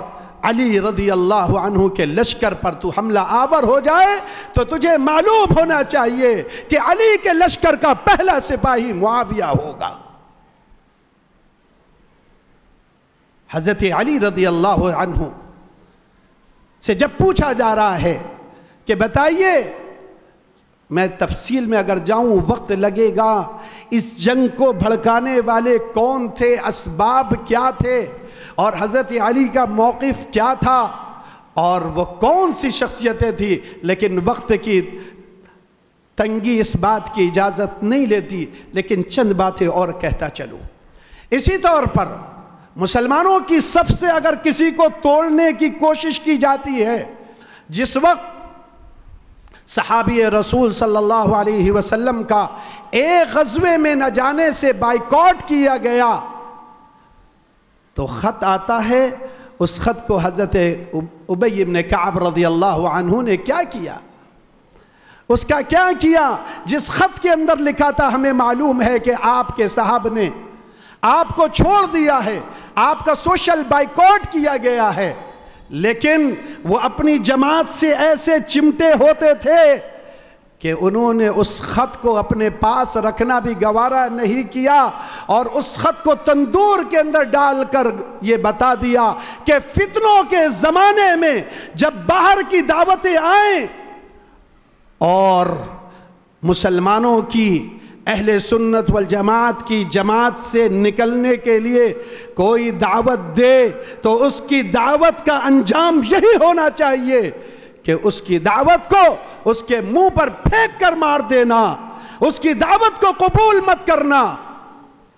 Speaker 5: علی رضی اللہ عنہ کے لشکر پر تو حملہ آور ہو جائے، تو تجھے معلوم ہونا چاہیے کہ علی کے لشکر کا پہلا سپاہی معاویہ ہوگا۔ حضرت علی رضی اللہ عنہ سے جب پوچھا جا رہا ہے کہ بتائیے، میں تفصیل میں اگر جاؤں وقت لگے گا، اس جنگ کو بھڑکانے والے کون تھے، اسباب کیا تھے اور حضرت علی کا موقف کیا تھا اور وہ کون سی شخصیتیں تھی، لیکن وقت کی تنگی اس بات کی اجازت نہیں لیتی، لیکن چند باتیں اور کہتا چلوں۔ اسی طور پر مسلمانوں کی صف سے اگر کسی کو توڑنے کی کوشش کی جاتی ہے، جس وقت صحابی رسول صلی اللہ علیہ وسلم کا ایک غزوے میں نہ جانے سے بائیکاٹ کیا گیا، تو خط آتا ہے، اس خط کو حضرت ابی بن کعب رضی اللہ عنہ نے کیا کیا، اس کا کیا کیا؟ جس خط کے اندر لکھا تھا ہمیں معلوم ہے کہ آپ کے صاحب نے آپ کو چھوڑ دیا ہے، آپ کا سوشل بائیکاٹ کیا گیا ہے، لیکن وہ اپنی جماعت سے ایسے چمٹے ہوتے تھے کہ انہوں نے اس خط کو اپنے پاس رکھنا بھی گوارا نہیں کیا اور اس خط کو تندور کے اندر ڈال کر یہ بتا دیا کہ فتنوں کے زمانے میں جب باہر کی دعوتیں آئیں اور مسلمانوں کی اہل سنت والجماعت کی جماعت سے نکلنے کے لیے کوئی دعوت دے تو اس کی دعوت کا انجام یہی ہونا چاہیے کہ اس کی دعوت کو اس کے منہ پر پھینک کر مار دینا، اس کی دعوت کو قبول مت کرنا.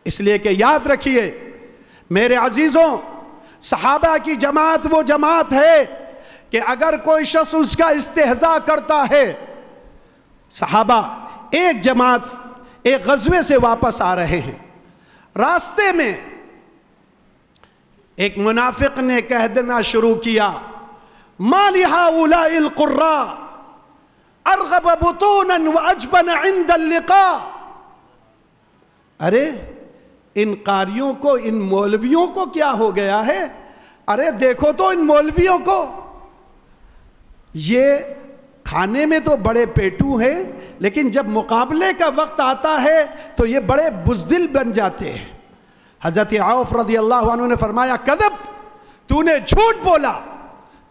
Speaker 5: اس لیے کہ یاد رکھیے میرے عزیزوں، صحابہ کی جماعت وہ جماعت ہے کہ اگر کوئی شخص اس کا استہزاء کرتا ہے، صحابہ ایک جماعت ایک غزوے سے واپس آ رہے ہیں، راستے میں ایک منافق نے کہہ دینا شروع کیا، ما لہؤلاء القراء ارغب بطونا واجبن عند اللقاء. ارے ان قاریوں کو، ان مولویوں کو کیا ہو گیا ہے؟ ارے دیکھو تو ان مولویوں کو، یہ کھانے میں تو بڑے پیٹو ہیں لیکن جب مقابلے کا وقت آتا ہے تو یہ بڑے بزدل بن جاتے ہیں. حضرت عوف رضی اللہ عنہ نے فرمایا، کذب، تو نے جھوٹ بولا،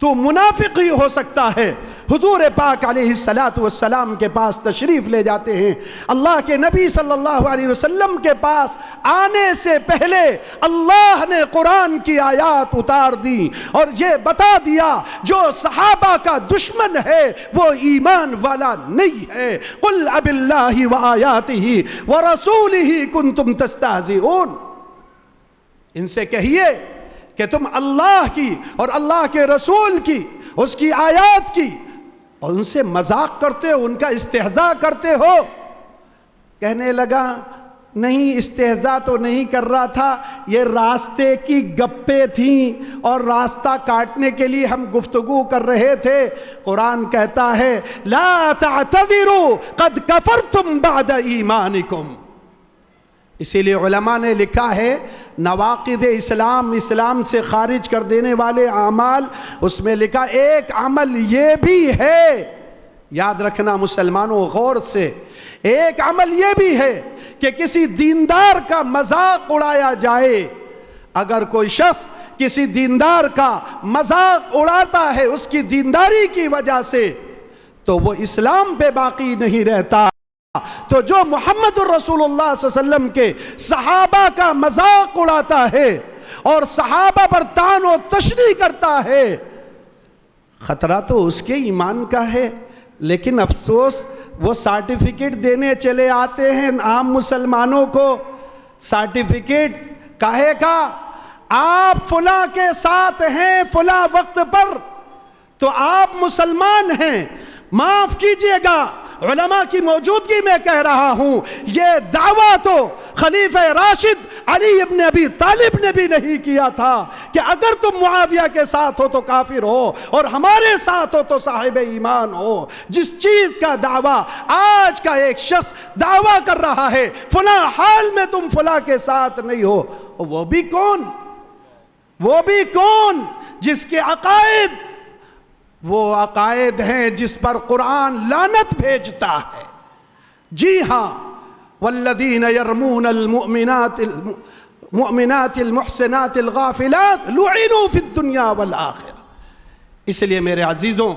Speaker 5: تو منافق ہی ہو سکتا ہے. حضور پاک علیہ السلام کے پاس تشریف لے جاتے ہیں. اللہ کے نبی صلی اللہ علیہ وسلم کے پاس آنے سے پہلے اللہ نے قرآن کی آیات اتار دی اور یہ بتا دیا جو صحابہ کا دشمن ہے وہ ایمان والا نہیں ہے. قل اب اللہ وآیاتہ ورسولہ کنتم تستہزئون. ان سے کہیے کہ تم اللہ کی اور اللہ کے رسول کی، اس کی آیات کی، اور ان سے مذاق کرتے ہو، ان کا استہزاء کرتے ہو. کہنے لگا نہیں، استہزاء تو نہیں کر رہا تھا، یہ راستے کی گپیں تھیں اور راستہ کاٹنے کے لیے ہم گفتگو کر رہے تھے. قرآن کہتا ہے لا تعتذروا قد کفرتم بعد ایمانکم. اسی لیے علماء نے لکھا ہے نواقض اسلام، اسلام سے خارج کر دینے والے اعمال، اس میں لکھا ایک عمل یہ بھی ہے، یاد رکھنا مسلمانوں غور سے، ایک عمل یہ بھی ہے کہ کسی دیندار کا مذاق اڑایا جائے. اگر کوئی شخص کسی دیندار کا مذاق اڑاتا ہے اس کی دینداری کی وجہ سے تو وہ اسلام پہ باقی نہیں رہتا. تو جو محمد الرسول اللہ صلی اللہ علیہ وسلم کے صحابہ کا مذاق اڑاتا ہے اور صحابہ پر طعن و تشنیع کرتا ہے، خطرہ تو اس کے ایمان کا ہے، لیکن افسوس وہ سرٹیفکیٹ دینے چلے آتے ہیں عام مسلمانوں کو. سرٹیفکیٹ کہے گا آپ فلاں کے ساتھ ہیں فلاں وقت پر تو آپ مسلمان ہیں. معاف کیجئے گا، علماء کی موجودگی میں کہہ رہا ہوں، یہ دعویٰ تو خلیفہ راشد علی ابن ابی طالب نے بھی نہیں کیا تھا کہ اگر تم معاویہ کے ساتھ ہو تو کافر ہو اور ہمارے ساتھ ہو تو صاحب ایمان ہو. جس چیز کا دعویٰ آج کا ایک شخص دعویٰ کر رہا ہے فلاں حال میں تم فلاں کے ساتھ نہیں ہو، وہ بھی کون جس کے عقائد وہ عقائد ہیں جس پر قرآن لعنت بھیجتا ہے. جی ہاں، والذین یرمون المؤمنات المحسنات الغافلات لعنوا فی الدنیا والآخرہ. اس لیے میرے عزیزوں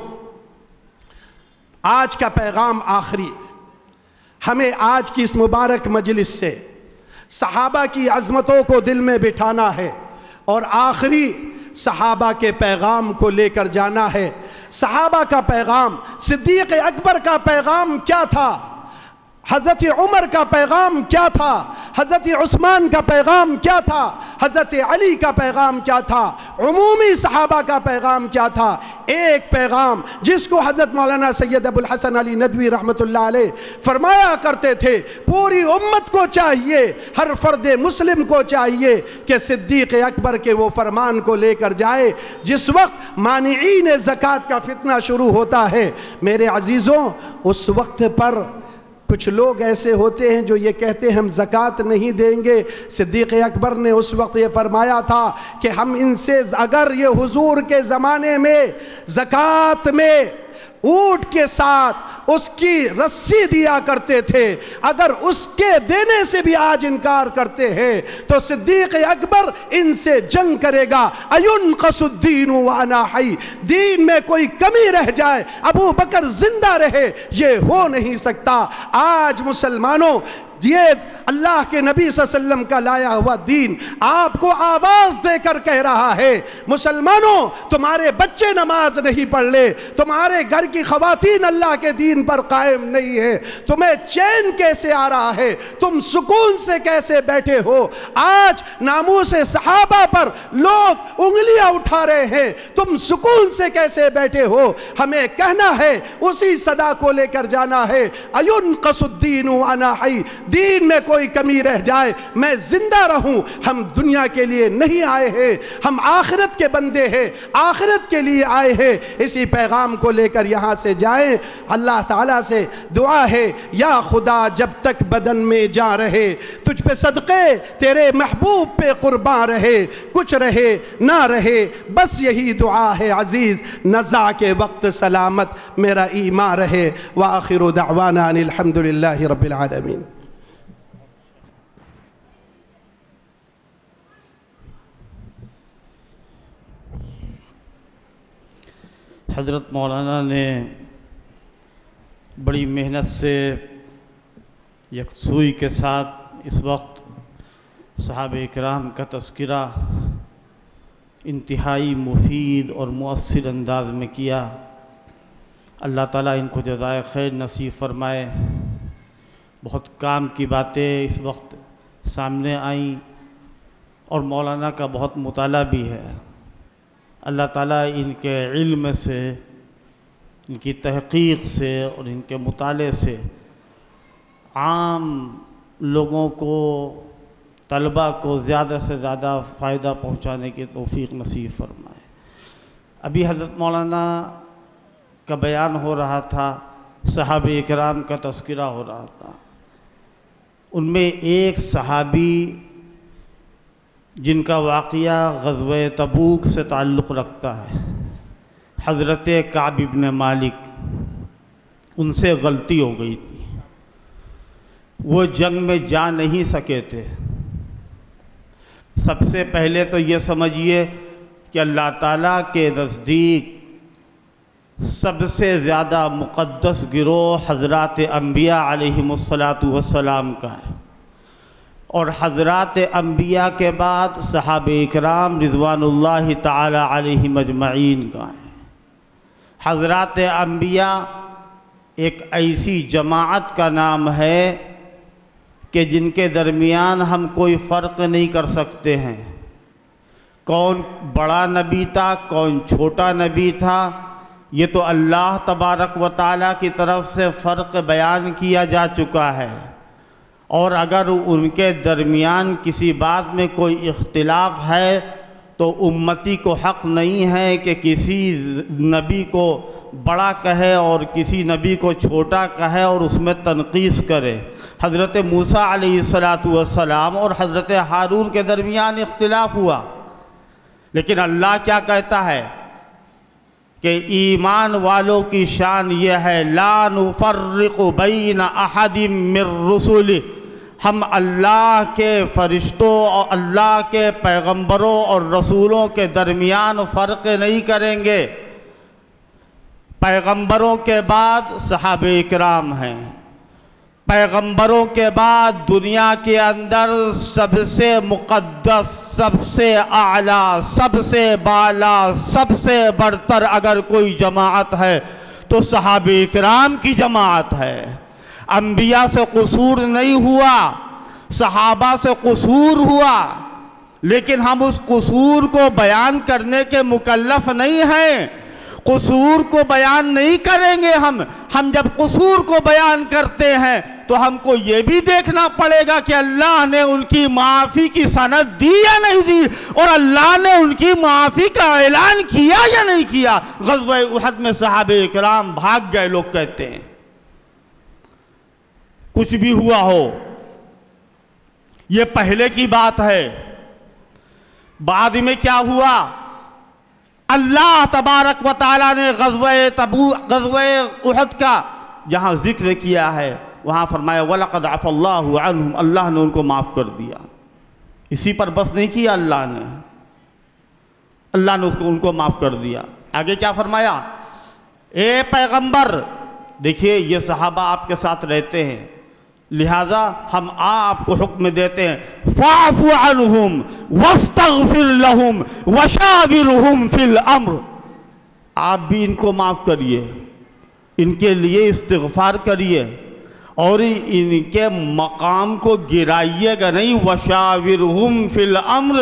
Speaker 5: آج کا پیغام آخری، ہمیں آج کی اس مبارک مجلس سے صحابہ کی عظمتوں کو دل میں بٹھانا ہے اور آخری صحابہ کے پیغام کو لے کر جانا ہے. صحابہ کا پیغام، صدیق اکبر کا پیغام کیا تھا، حضرت عمر کا پیغام کیا تھا، حضرت عثمان کا پیغام کیا تھا، حضرت علی کا پیغام کیا تھا، عمومی صحابہ کا پیغام کیا تھا. ایک پیغام جس کو حضرت مولانا سید ابو الحسن علی ندوی رحمۃ اللہ علیہ فرمایا کرتے تھے، پوری امت کو چاہیے، ہر فرد مسلم کو چاہیے کہ صدیق اکبر کے وہ فرمان کو لے کر جائے. جس وقت مانعین زکوٰۃ کا فتنہ شروع ہوتا ہے میرے عزیزوں، اس وقت پر کچھ لوگ ایسے ہوتے ہیں جو یہ کہتے ہیں ہم زکوٰۃ نہیں دیں گے. صدیق اکبر نے اس وقت یہ فرمایا تھا کہ ہم ان سے، اگر یہ حضور کے زمانے میں زکوٰۃ میں اونٹ کے ساتھ اس کی رسی دیا کرتے تھے، اگر اس کے دینے سے بھی آج انکار کرتے ہیں تو صدیق اکبر ان سے جنگ کرے گا. اَيُنْقَصُ الدِّينُ وَأَنَا حَيٌّ، دین میں کوئی کمی رہ جائے ابو بکر زندہ رہے، یہ ہو نہیں سکتا. آج مسلمانوں یہ اللہ کے نبی صلی اللہ علیہ وسلم کا لایا ہوا دین آپ کو آواز دے کر کہہ رہا ہے، مسلمانوں تمہارے بچے نماز نہیں پڑھ لے، تمہارے گھر کی خواتین اللہ کے دین پر قائم نہیں ہے، تمہیں چین کیسے آ رہا ہے، تم سکون سے کیسے بیٹھے ہو؟ آج ناموس صحابہ پر لوگ انگلیاں اٹھا رہے ہیں، تم سکون سے کیسے بیٹھے ہو؟ ہمیں کہنا ہے، اسی صدا کو لے کر جانا ہے، اَيُنْقَصُ الدِّينُ وَأَنَا حَيٌّ، دین میں کوئی کمی رہ جائے میں زندہ رہوں۔ ہم دنیا کے لیے نہیں آئے ہیں، ہم آخرت کے بندے ہیں، آخرت کے لیے آئے ہیں۔ اسی پیغام کو لے کر یہاں سے جائیں۔ اللہ تعالیٰ سے دعا ہے، یا خدا جب تک بدن میں جان رہے تجھ پہ صدقے تیرے محبوب پہ قربان رہے، کچھ رہے نہ رہے بس یہی دعا ہے عزیز، نزع کے وقت سلامت میرا ایمان رہے۔ وآخر دعوانا ان الحمدللہ رب العالمین۔
Speaker 1: حضرت مولانا نے بڑی محنت سے یکسوئی کے ساتھ اس وقت صحابہ اکرام کا تذکرہ انتہائی مفید اور مؤثر انداز میں کیا۔ اللہ تعالیٰ ان کو جزائے خیر نصیب فرمائے۔ بہت کام کی باتیں اس وقت سامنے آئیں اور مولانا کا بہت مطالعہ بھی ہے۔ اللہ تعالیٰ ان کے علم سے، ان کی تحقیق سے اور ان کے مطالعے سے عام لوگوں کو، طلباء کو زیادہ سے زیادہ فائدہ پہنچانے کی توفیق نصیب فرمائے۔ ابھی حضرت مولانا کا بیان ہو رہا تھا، صحابہ اکرام کا تذکرہ ہو رہا تھا، ان میں ایک صحابی جن کا واقعہ غزوہ تبوک سے تعلق رکھتا ہے، حضرت کعب بن مالک، ان سے غلطی ہو گئی تھی، وہ جنگ میں جا نہیں سکے تھے۔ سب سے پہلے تو یہ سمجھیے کہ اللہ تعالیٰ کے نزدیک سب سے زیادہ مقدس گروہ حضرات انبیاء علیہم الصلاۃ کا ہے، اور حضرات انبیاء کے بعد صحابہ اکرام رضوان اللہ تعالی علیہم اجمعین کا ہے۔ حضرات انبیاء ایک ایسی جماعت کا نام ہے کہ جن کے درمیان ہم کوئی فرق نہیں کر سکتے ہیں، کون بڑا نبی تھا کون چھوٹا نبی تھا، یہ تو اللہ تبارک و تعالیٰ کی طرف سے فرق بیان کیا جا چکا ہے، اور اگر ان کے درمیان کسی بات میں کوئی اختلاف ہے تو امتی کو حق نہیں ہے کہ کسی نبی کو بڑا کہے اور کسی نبی کو چھوٹا کہے اور اس میں تنقیص کرے۔ حضرت موسیٰ علیہ السلام اور حضرت ہارون کے درمیان اختلاف ہوا، لیکن اللہ کیا کہتا ہے کہ ایمان والوں کی شان یہ ہے، لا نفرق بین احد من رسلہ، ہم اللہ کے فرشتوں اور اللہ کے پیغمبروں اور رسولوں کے درمیان فرق نہیں کریں گے۔ پیغمبروں کے بعد صحابہ اکرام ہیں، پیغمبروں کے بعد دنیا کے اندر سب سے مقدس، سب سے اعلیٰ، سب سے بالا، سب سے برتر اگر کوئی جماعت ہے تو صحابہ اکرام کی جماعت ہے۔ انبیاء سے قصور نہیں ہوا، صحابہ سے قصور ہوا، لیکن ہم اس قصور کو بیان کرنے کے مکلف نہیں ہیں، قصور کو بیان نہیں کریں گے۔ ہم جب قصور کو بیان کرتے ہیں تو ہم کو یہ بھی دیکھنا پڑے گا کہ اللہ نے ان کی معافی کی سند دی یا نہیں دی، اور اللہ نے ان کی معافی کا اعلان کیا یا نہیں کیا۔ غزوہ احد میں صحابہ اکرام بھاگ گئے، لوگ کہتے ہیں، کچھ بھی ہوا ہو، یہ پہلے کی بات ہے۔ بعد میں کیا ہوا؟ اللہ تبارک و تعالیٰ نے غزوہ احد کا جہاں ذکر کیا ہے وہاں فرمایا وَلَقَدْ عَفَى اللَّهُ عَنْهُمْ، اللہ نے ان کو معاف کر دیا۔ اسی پر بس نہیں کیا اللہ نے ان کو معاف کر دیا۔ آگے کیا فرمایا؟ اے پیغمبر، دیکھیے یہ صحابہ آپ کے ساتھ رہتے ہیں، لہذا ہم آپ کو حکم دیتے ہیں فاعف عنہم واستغفر لہم وشاورہم فی الامر، آپ بھی ان کو معاف کریے، ان کے لیے استغفار کریے اور ان کے مقام کو گرائیے گا نہیں۔ وشاورہم فی الامر،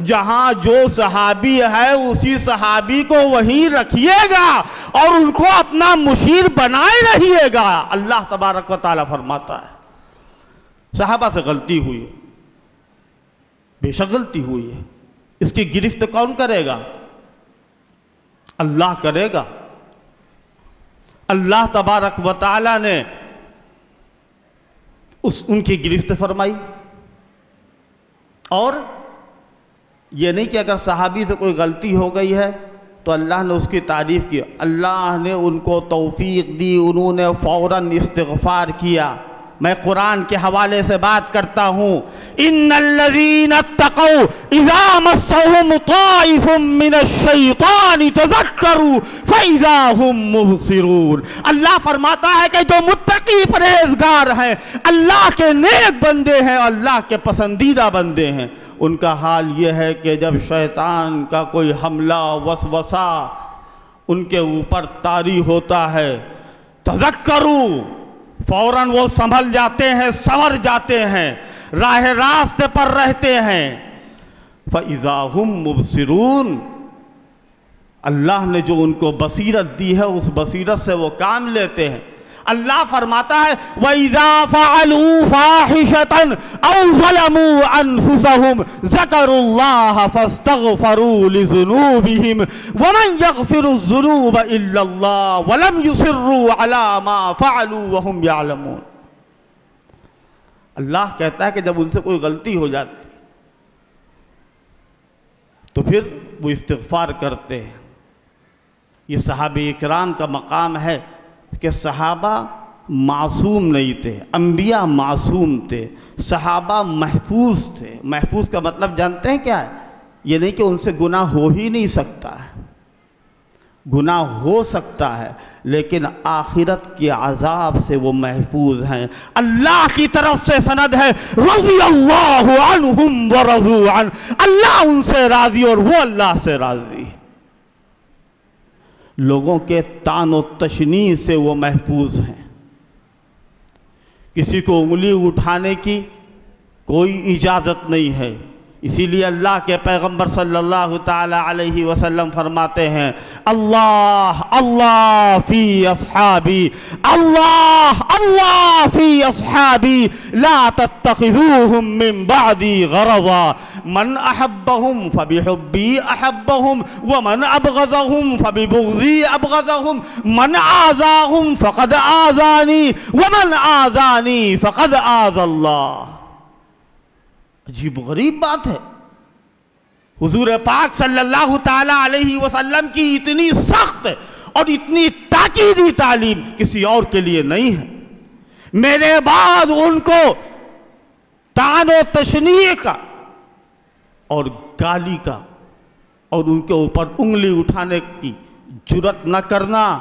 Speaker 1: جہاں جو صحابی ہے اسی صحابی کو وہیں رکھیے گا اور ان کو اپنا مشیر بنائے رہیے گا۔ اللہ تبارک و تعالیٰ فرماتا ہے صحابہ سے غلطی ہوئی، بے شک غلطی ہوئی ہے، اس کی گرفت کون کرے گا؟ اللہ کرے گا۔ اللہ تبارک و تعالیٰ نے ان کی گرفت فرمائی، اور یہ نہیں کہ اگر صحابی سے کوئی غلطی ہو گئی ہے تو اللہ نے اس کی تعریف کی، اللہ نے ان کو توفیق دی، انہوں نے فوراً استغفار کیا۔ میں قرآن کے حوالے سے بات کرتا ہوں، ان الذین اتقوا اذا مسهم طائف من الشیطان تذکروا فاذا هم مبصرون۔ اللہ فرماتا ہے کہ جو متقی پرہیزگار ہیں، اللہ کے نیک بندے ہیں، اللہ کے پسندیدہ بندے ہیں، ان کا حال یہ ہے کہ جب شیطان کا کوئی حملہ وسوسہ ان کے اوپر طاری ہوتا ہے، تذکروا، فوراً وہ سنبھل جاتے ہیں، سنور جاتے ہیں، راہ راستے پر رہتے ہیں۔ فَإِذَا هُمْ مُبْصِرُونَ، اللہ نے جو ان کو بصیرت دی ہے اس بصیرت سے وہ کام لیتے ہیں۔ اللہ فرماتا ہے وَإِذَا فَعَلُوا فَاحِشَةً أَوْ ظَلَمُوا أَنفُسَهُمْ ذَكَرُوا اللَّهَ فَاسْتَغْفَرُوا لِذُنُوبِهِمْ وَمَنْ يَغْفِرُ الذُّنُوبَ إِلَّا اللَّهُ وَلَمْ يُصِرُّوا عَلَى مَا فَعَلُوا وَهُمْ يَعْلَمُونَ۔ اللہ کہتا ہے کہ جب ان سے کوئی غلطی ہو جاتی تو پھر وہ استغفار کرتے ہیں۔ یہ صحابہ اکرام کا مقام ہے کہ صحابہ معصوم نہیں تھے، انبیاء معصوم تھے، صحابہ محفوظ تھے۔ محفوظ کا مطلب جانتے ہیں کیا ہے؟ یہ نہیں کہ ان سے گناہ ہو ہی نہیں سکتا ہے، گناہ ہو سکتا ہے لیکن آخرت کے عذاب سے وہ محفوظ ہیں۔ اللہ کی طرف سے سند ہے رضی اللہ عنہم ورضوا عنہ، اللہ ان سے راضی اور وہ اللہ سے راضی۔ لوگوں کے طعن و تشنیع سے وہ محفوظ ہیں، کسی کو انگلی اٹھانے کی کوئی اجازت نہیں ہے۔ اسی لیے اللہ کے پیغمبر صلی اللہ تعالی علیہ وسلم فرماتے ہیں اللہ اللہ فی اصحابی، اللہ اللہ فی اصحابی، لا تتخذوہم من بعدی غرضا، من احبہم فبحبی احبہم ومن ابغضہم فببغضی ابغضہم، من آذاہم فقد آذانی ومن آذانی فقد آذ اللہ۔ عجیب غریب بات ہے، حضور پاک صلی اللہ تعالی علیہ وسلم کی اتنی سخت اور اتنی تاکیدی تعلیم کسی اور کے لیے نہیں ہے۔ میرے بعد ان کو طعن و تشنیع کا اور گالی کا اور ان کے اوپر انگلی اٹھانے کی جرات نہ کرنا،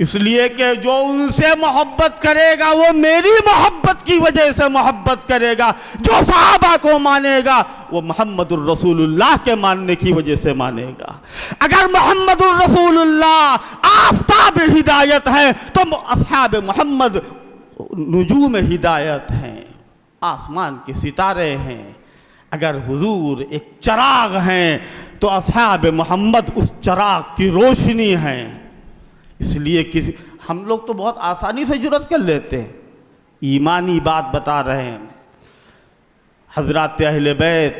Speaker 1: اس لیے کہ جو ان سے محبت کرے گا وہ میری محبت کی وجہ سے محبت کرے گا، جو صحابہ کو مانے گا وہ محمد الرسول اللہ کے ماننے کی وجہ سے مانے گا۔ اگر محمد الرسول اللہ آفتاب ہدایت ہے تو اصحاب محمد نجوم ہدایت ہیں، آسمان کے ستارے ہیں۔ اگر حضور ایک چراغ ہیں تو اصحاب محمد اس چراغ کی روشنی ہیں۔ اس لیے ہم لوگ تو بہت آسانی سے جرات کر لیتے ہیں، ایمانی بات بتا رہے ہیں۔ حضرات اہل بیت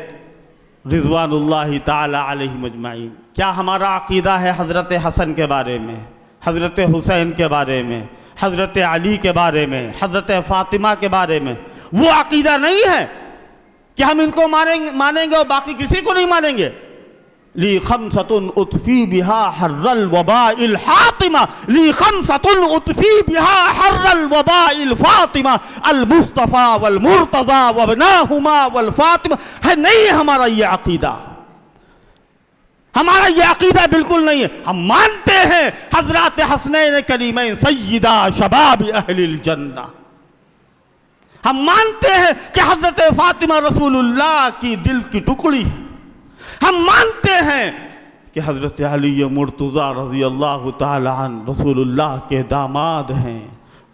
Speaker 1: رضوان اللہ تعالی علیہم اجمعین، کیا ہمارا عقیدہ ہے حضرت حسن کے بارے میں، حضرت حسین کے بارے میں، حضرت علی کے بارے میں، حضرت فاطمہ کے بارے میں؟ وہ عقیدہ نہیں ہے کہ ہم ان کو مانیں گے اور باقی کسی کو نہیں مانیں گے۔ لی خمسۃ اطفی بہا حر الوباء الحاطمہ، لی خمسۃ اطفی بہا حر الوباء الفاطمہ، المصطفیٰ والمرتضیٰ وابناہما والفاطمہ۔ ہے نہیں ہمارا یہ عقیدہ، ہمارا یہ عقیدہ بالکل نہیں ہے۔ ہم مانتے ہیں حضرات حسنین کریمین سیدہ شباب اہل الجنہ، ہم مانتے ہیں کہ حضرت فاطمہ رسول اللہ کی دل کی ٹکڑی ہے. ہم مانتے ہیں کہ حضرت علی مرتضیٰ رضی اللہ تعالی عنہ رسول اللہ کے داماد ہیں.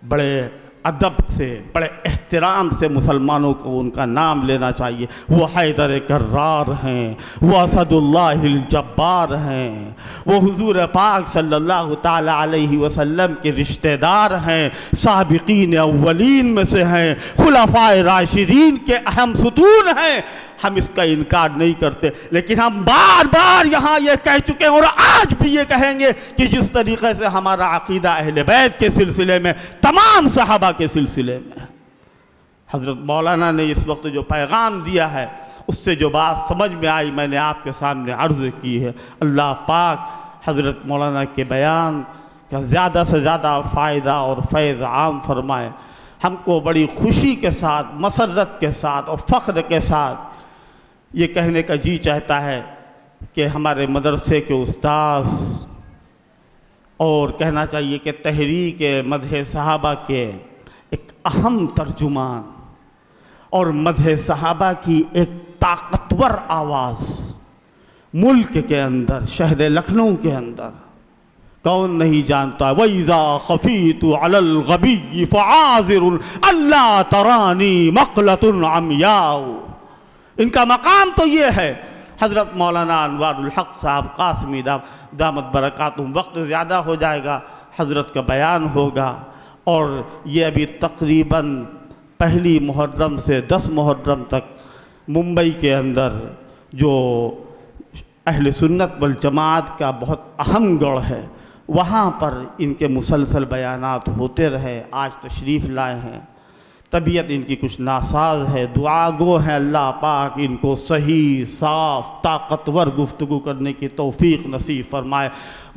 Speaker 1: بڑے ادب سے، بڑے احترام سے مسلمانوں کو ان کا نام لینا چاہیے. وہ حیدر کرار ہیں، وہ اسد اللہ الجبار ہیں، وہ حضور پاک صلی اللہ تعالی علیہ وسلم کے رشتہ دار ہیں، سابقین اولین میں سے ہیں، خلفائے راشدین کے اہم ستون ہیں. ہم اس کا انکار نہیں کرتے، لیکن ہم بار بار یہاں یہ کہہ چکے ہیں اور آج بھی یہ کہیں گے کہ جس طریقے سے ہمارا عقیدہ اہل بیت کے سلسلے میں، تمام صحابہ کے سلسلے میں، حضرت مولانا نے اس وقت جو پیغام دیا ہے اس سے جو بات سمجھ میں آئی میں نے آپ کے سامنے عرض کی ہے. اللہ پاک حضرت مولانا کے بیان کا زیادہ سے زیادہ فائدہ اور فیض عام فرمائے. ہم کو بڑی خوشی کے ساتھ، مسرت کے ساتھ اور فخر کے ساتھ یہ کہنے کا جی چاہتا ہے کہ ہمارے مدرسے کے استاذ، اور کہنا چاہیے کہ تحریک مدح صحابہ کے ایک اہم ترجمان اور مدح صحابہ کی ایک طاقتور آواز ملک کے اندر، شہر لکھنؤ کے اندر کون نہیں جانتا. وَإِذَا خَفِيتُ عَلَى الْغَبِيِّ فَعَاذِرٌ أَلَّا تَرَانِي مَقْلَةٌ عَمْيَاءُ. ان کا مقام تو یہ ہے. حضرت مولانا انوار الحق صاحب قاسمی دامت برکاتہم، وقت زیادہ ہو جائے گا، حضرت کا بیان ہوگا، اور یہ ابھی تقریباً پہلی محرم سے 10 محرم تک ممبئی کے اندر جو اہل سنت والجماعت کا بہت اہم گڑھ ہے، وہاں پر ان کے مسلسل بیانات ہوتے رہے. آج تشریف لائے ہیں، طبیعت ان کی کچھ ناساز ہے، دعا گو ہیں اللہ پاک ان کو صحیح، صاف، طاقتور گفتگو کرنے کی توفیق نصیب فرمائے.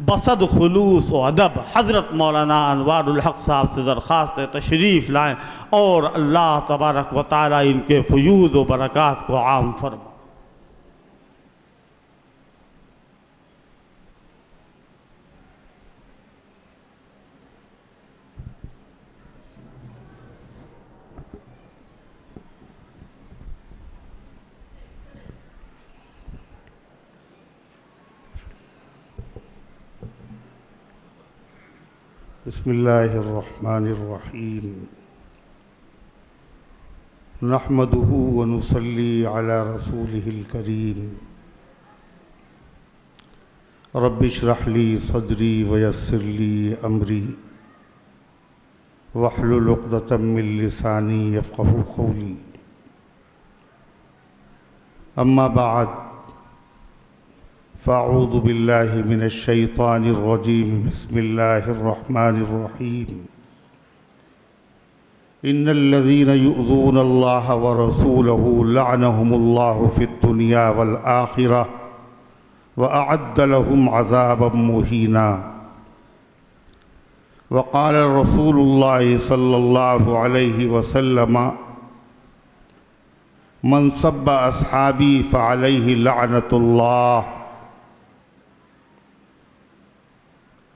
Speaker 1: بصد خلوص و ادب حضرت مولانا انوار الحق صاحب سے درخواست ہے تشریف لائیں اور اللہ تبارک و تعالی ان کے فیوض و برکات کو عام فرمائے.
Speaker 6: بسم اللہ الرحمن الرحیم. نحمده ونصلی علی رسوله الکریم. رب اشرح لی صدری ویسر لی امری واحلل عقدۃ من لسانی یفقہوا قولی. اما بعد فاعوذ باللہ من الشیطان الرجیم. بسم اللہ الرحمن الرحیم. ان الذین یؤذون اللہ ورسولہ لعنہم اللہ فی الدنیا والآخرہ وأعد لهم عذابا مہینا. وقال رسول اللہ صلی اللہ علیہ وسلم من سب اصحابی فعلیہ لعنۃ اللہ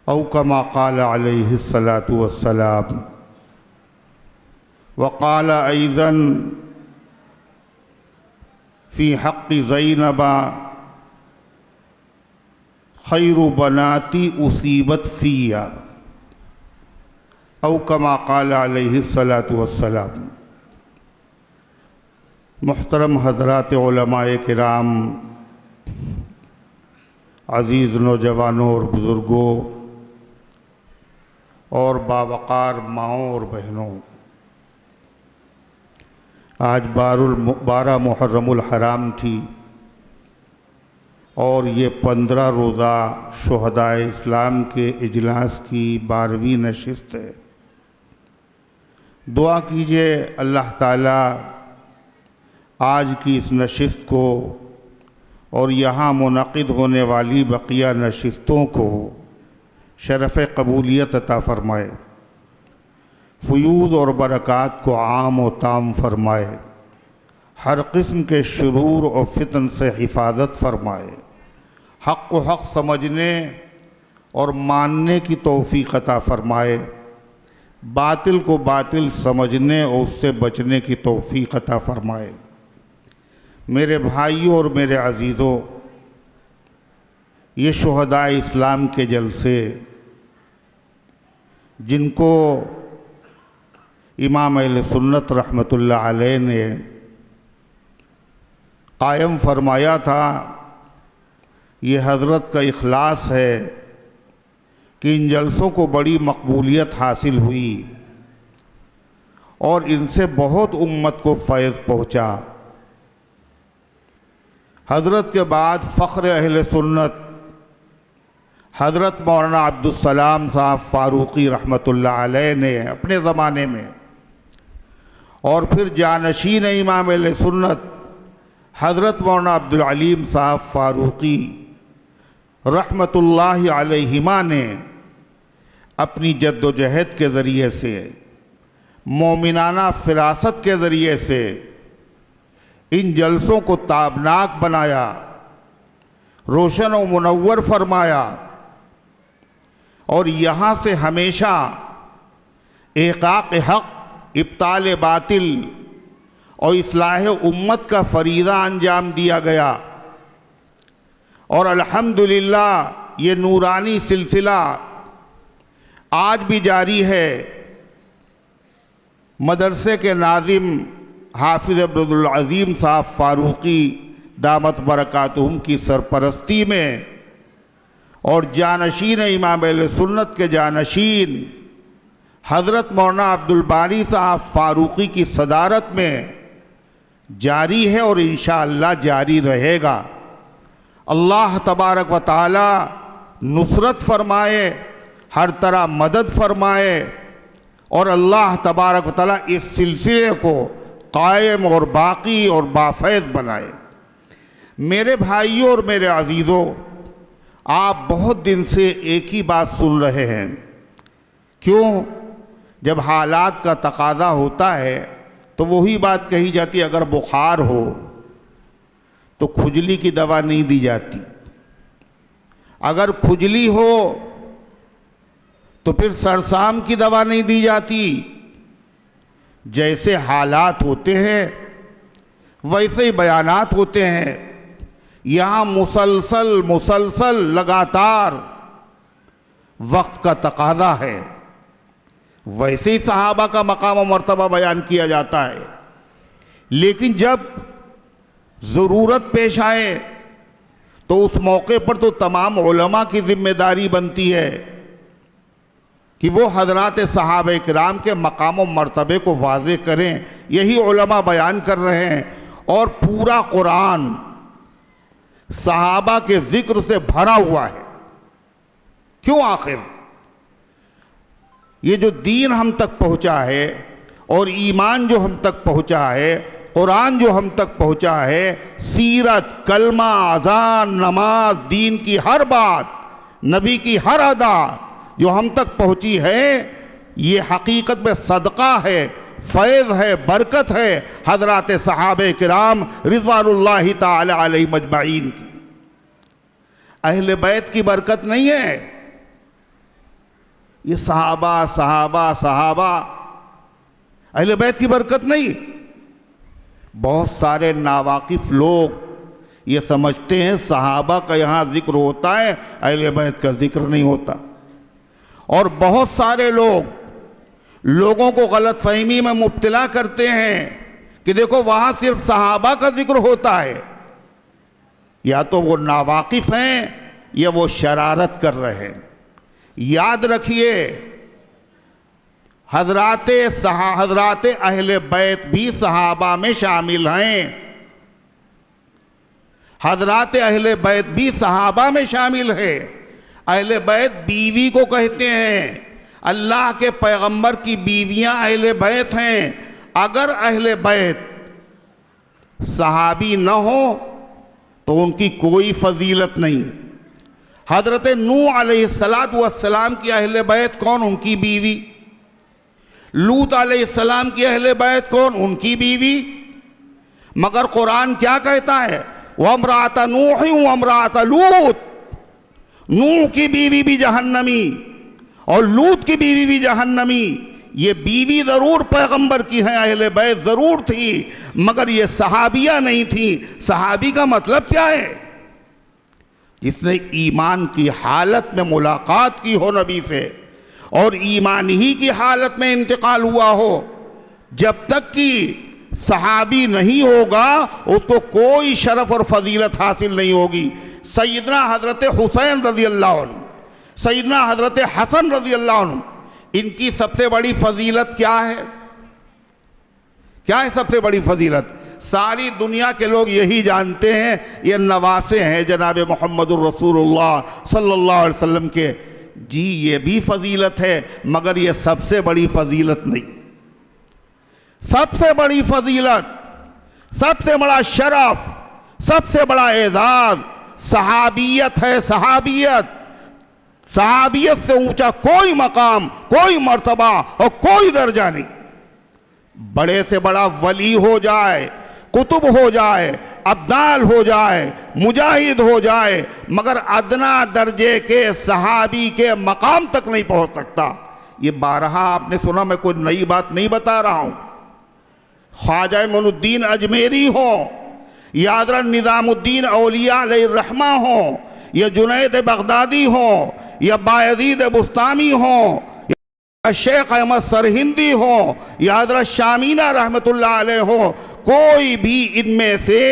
Speaker 6: او کما قال علیہ الصلاة والسلام. وقال ایضا فی حق زینب خیر بناتی اصیبت فیا او کما قال علیہ الصلاة والسلام. محترم حضرات علماء کرام، عزیز نوجوانوں اور بزرگوں اور باوقار ماؤں اور بہنوں، آج 12 محرم الحرام تھی اور یہ 15 روزہ شہدائے اسلام کے اجلاس کی 12ویں نشست ہے. دعا کیجئے اللہ تعالیٰ آج کی اس نشست کو اور یہاں منعقد ہونے والی بقیہ نشستوں کو شرف قبولیت عطا فرمائے، فیوض اور برکات کو عام و تام فرمائے، ہر قسم کے شرور اور فتن سے حفاظت فرمائے، حق و حق سمجھنے اور ماننے کی توفیق عطا فرمائے، باطل کو باطل سمجھنے اور اس سے بچنے کی توفیق عطا فرمائے۔ میرے بھائیوں اور میرے عزیزوں، یہ شہداء اسلام کے جلسے جن کو امام اہل سنت رحمۃ اللہ علیہ نے قائم فرمایا تھا، یہ حضرت کا اخلاص ہے کہ ان جلسوں کو بڑی مقبولیت حاصل ہوئی اور ان سے بہت امت کو فیض پہنچا۔ حضرت کے بعد فخر اہل سنت حضرت مولانا عبدالسلام صاحب فاروقی رحمۃ اللہ علیہ نے اپنے زمانے میں، اور پھر جانشین امام اہل سنت حضرت مولانا عبدالعلیم صاحب فاروقی رحمۃ اللہ علیہما نے اپنی جد و جہد کے ذریعے سے، مومنانہ فراست کے ذریعے سے ان جلسوں کو تابناک بنایا، روشن و منور فرمایا، اور یہاں سے ہمیشہ احقاق حق، ابطال باطل اور اصلاح امت کا فریضہ انجام دیا گیا، اور الحمدللہ یہ نورانی سلسلہ آج بھی جاری ہے۔ مدرسے کے ناظم حافظ عبدالعظیم صاحب فاروقی دامت برکاتہم کی سرپرستی میں، اور جانشین امام اہل سنت کے جانشین حضرت مولانا عبدالباری صاحب فاروقی کی صدارت میں جاری ہے، اور انشاءاللہ جاری رہے گا۔ اللہ تبارک و تعالی نصرت فرمائے، ہر طرح مدد فرمائے، اور اللہ تبارک و تعالی اس سلسلے کو قائم اور باقی اور بافیض بنائے۔ میرے بھائیوں اور میرے عزیزوں، آپ بہت دن سے ایک ہی بات سن رہے ہیں۔ کیوں؟ جب حالات کا تقاضا ہوتا ہے تو وہی بات کہی جاتی ہے، اگر بخار ہو تو کھجلی کی دوا نہیں دی جاتی، اگر کھجلی ہو تو پھر سرسام کی دوا نہیں دی جاتی۔ جیسے حالات ہوتے ہیں ویسے ہی بیانات ہوتے ہیں۔ یہاں مسلسل لگاتار وقت کا تقاضا ہے، ویسے ہی صحابہ کا مقام و مرتبہ بیان کیا جاتا ہے، لیکن جب ضرورت پیش آئے تو اس موقع پر تو تمام علماء کی ذمہ داری بنتی ہے کہ وہ حضرات صحابہ کرام کے مقام و مرتبے کو واضح کریں۔ یہی علماء بیان کر رہے ہیں، اور پورا قرآن صحابہ کے ذکر سے بھرا ہوا ہے۔ کیوں؟ آخر یہ جو دین ہم تک پہنچا ہے، اور ایمان جو ہم تک پہنچا ہے، قرآن جو ہم تک پہنچا ہے، سیرت، کلمہ، اذان، نماز، دین کی ہر بات، نبی کی ہر ادا جو ہم تک پہنچی ہے، یہ حقیقت میں صدقہ ہے، فیض ہے، برکت ہے حضرات صحابہ کرام رضوان اللہ تعالی علیہ مجمعین کی۔ اہل بیت کی برکت نہیں ہے، یہ صحابہ اہل بیت کی برکت نہیں۔ بہت سارے ناواقف لوگ یہ سمجھتے ہیں صحابہ کا یہاں ذکر ہوتا ہے، اہل بیت کا ذکر نہیں ہوتا، اور بہت سارے لوگوں کو غلط فہمی میں مبتلا کرتے ہیں کہ دیکھو وہاں صرف صحابہ کا ذکر ہوتا ہے۔ یا تو وہ ناواقف ہیں یا وہ شرارت کر رہے ہیں۔ یاد رکھیے، حضرات اہل بیت بھی صحابہ میں شامل ہیں، حضرات اہل بیت بھی صحابہ میں شامل ہے۔ اہل بیت بیوی کو کہتے ہیں، اللہ کے پیغمبر کی بیویاں اہل بیت ہیں۔ اگر اہل بیت صحابی نہ ہو تو ان کی کوئی فضیلت نہیں۔ حضرت نوح علیہ السلام کی اہل بیت کون؟ ان کی بیوی۔ لوط علیہ السلام کی اہل بیت کون؟ ان کی بیوی۔ مگر قرآن کیا کہتا ہے؟ وَامْرَأَتَ نُوحٍ وَامْرَأَتَ لُوط، نوح کی بیوی بھی جہنمی اور لوط کی بیوی بھی جہنمی۔ یہ بیوی ضرور پیغمبر کی ہیں، اہل بیت ضرور تھی، مگر یہ صحابیہ نہیں تھی۔ صحابی کا مطلب کیا ہے؟ جس نے ایمان کی حالت میں ملاقات کی ہو نبی سے اور ایمان ہی کی حالت میں انتقال ہوا ہو۔ جب تک کہ صحابی نہیں ہوگا اس کو کوئی شرف اور فضیلت حاصل نہیں ہوگی۔ سیدنا حضرت حسین رضی اللہ عنہ، سیدنا حضرت حسن رضی اللہ عنہ، ان کی سب سے بڑی فضیلت کیا ہے؟ کیا ہے سب سے بڑی فضیلت؟ ساری دنیا کے لوگ یہی جانتے ہیں یہ نواسے ہیں جناب محمد الرسول اللہ صلی اللہ علیہ وسلم کے۔ جی یہ بھی فضیلت ہے مگر یہ سب سے بڑی فضیلت نہیں۔ سب سے بڑی فضیلت، سب سے بڑا شرف، سب سے بڑا اعزاز صحابیت ہے۔ صحابیت، صحابیت سے اونچا کوئی مقام، کوئی مرتبہ اور کوئی درجہ نہیں۔ بڑے سے بڑا ولی ہو جائے، قطب ہو جائے، ابدال ہو جائے، مجاہد ہو جائے، مگر ادنا درجے کے صحابی کے مقام تک نہیں پہنچ سکتا۔ یہ بارہا آپ نے سنا، میں کوئی نئی بات نہیں بتا رہا ہوں۔ خواجہ معین الدین اجمیری ہوں، یا حضرت نظام الدین اولیاء علیہ الرحمہ ہوں، یا جنید بغدادی ہوں، یا بایزید بستامی ہوں، یا شیخ احمد سرہندی ہوں، یا حضرت شامینہ رحمت اللہ علیہ ہوں، کوئی بھی ان میں سے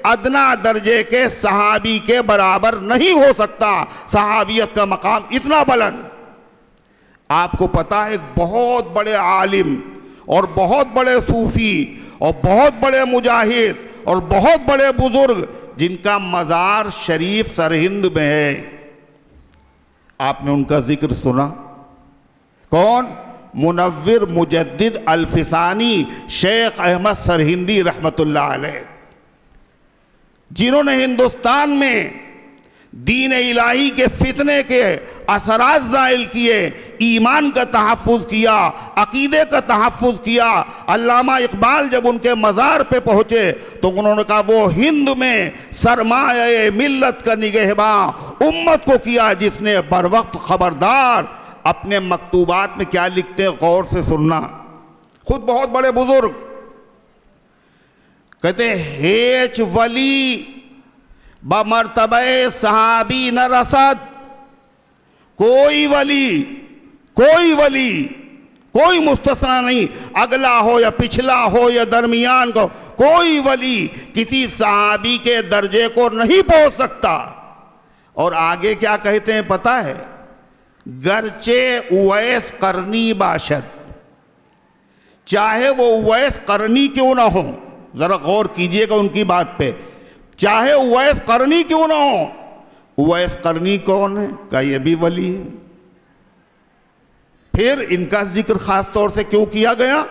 Speaker 6: ادنا درجے کے صحابی کے برابر نہیں ہو سکتا۔ صحابیت کا مقام اتنا بلند۔ آپ کو پتا ہے ایک بہت بڑے عالم اور بہت بڑے صوفی اور بہت بڑے مجاہد اور بہت بڑے بزرگ جن کا مزار شریف سرہند میں ہے، آپ نے ان کا ذکر سنا؟ کون؟ منور مجدد الفسانی شیخ احمد سرہندی رحمت اللہ علیہ، جنہوں نے ہندوستان میں دین الہی کے فتنے کے اثرات زائل کیے، ایمان کا تحفظ کیا، عقیدے کا تحفظ کیا۔ علامہ اقبال جب ان کے مزار پہ پہنچے تو انہوں نے کہا وہ ہند میں سرمایہ ملت کا نگہباں امت کو کیا جس نے بر وقت خبردار۔ اپنے مکتوبات میں کیا لکھتے ہیں غور سے سننا، خود بہت بڑے بزرگ کہتے ہیں ہیچ ولی بمرتبہ صحابی نہ رسد۔ کوئی ولی، کوئی ولی، کوئی مستثنا نہیں، اگلا ہو یا پچھلا ہو یا درمیان کو، کوئی ولی کسی صحابی کے درجے کو نہیں پہنچ سکتا۔ اور آگے کیا کہتے ہیں پتہ ہے؟ گرچہ اویس قرنی باشد، چاہے وہ اویس قرنی کیوں نہ ہو، ذرا غور کیجئے گا ان کی بات پہ، چاہے اویس قرنی کیوں نہ ہو۔ اویس قرنی کون ہے؟ کہا یہ بھی ولی ہے۔ پھر ان کا ذکر خاص طور سے کیوں کیا گیا؟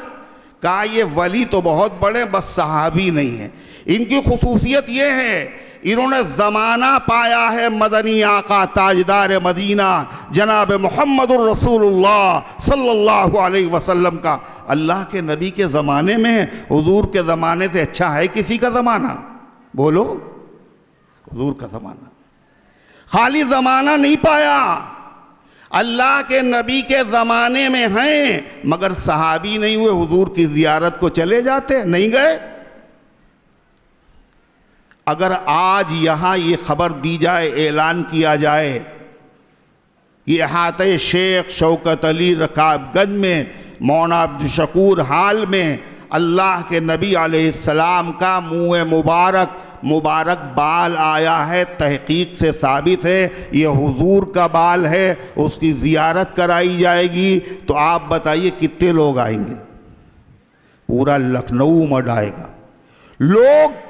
Speaker 6: کہا یہ ولی تو بہت بڑے، بس صحابی نہیں ہیں۔ ان کی خصوصیت یہ ہے انہوں نے زمانہ پایا ہے مدنی آقا تاجدار مدینہ جناب محمد الرسول اللہ صلی اللہ علیہ وسلم کا۔ اللہ کے نبی کے زمانے میں حضور کے زمانے سے اچھا ہے کسی کا زمانہ؟ بولو، حضور کا زمانہ۔ خالی زمانہ نہیں پایا، اللہ کے نبی کے زمانے میں ہیں مگر صحابی نہیں ہوئے، حضور کی زیارت کو چلے جاتے، نہیں گئے۔ اگر آج یہاں یہ خبر دی جائے، اعلان کیا جائے، یہ احاطہ شیخ شوکت علی رکاب گنج میں مولانا عبدالشکور حال میں اللہ کے نبی علیہ السلام کا منہ مبارک بال آیا ہے، تحقیق سے ثابت ہے یہ حضور کا بال ہے، اس کی زیارت کرائی جائے گی تو آپ بتائیے کتنے لوگ آئیں گے؟ پورا لکھنؤ مڈ آئے گا۔ لوگ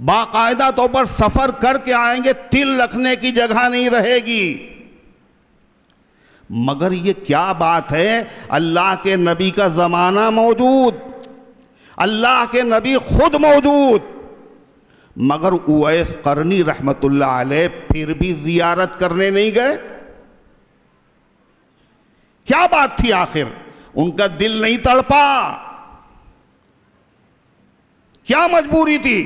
Speaker 6: باقاعدہ طور پر سفر کر کے آئیں گے، تل رکھنے کی جگہ نہیں رہے گی۔ مگر یہ کیا بات ہے، اللہ کے نبی کا زمانہ موجود، اللہ کے نبی خود موجود، مگر اویس قرنی رحمت اللہ علیہ پھر بھی زیارت کرنے نہیں گئے۔ کیا بات تھی آخر؟ ان کا دل نہیں تڑپا؟ کیا مجبوری تھی؟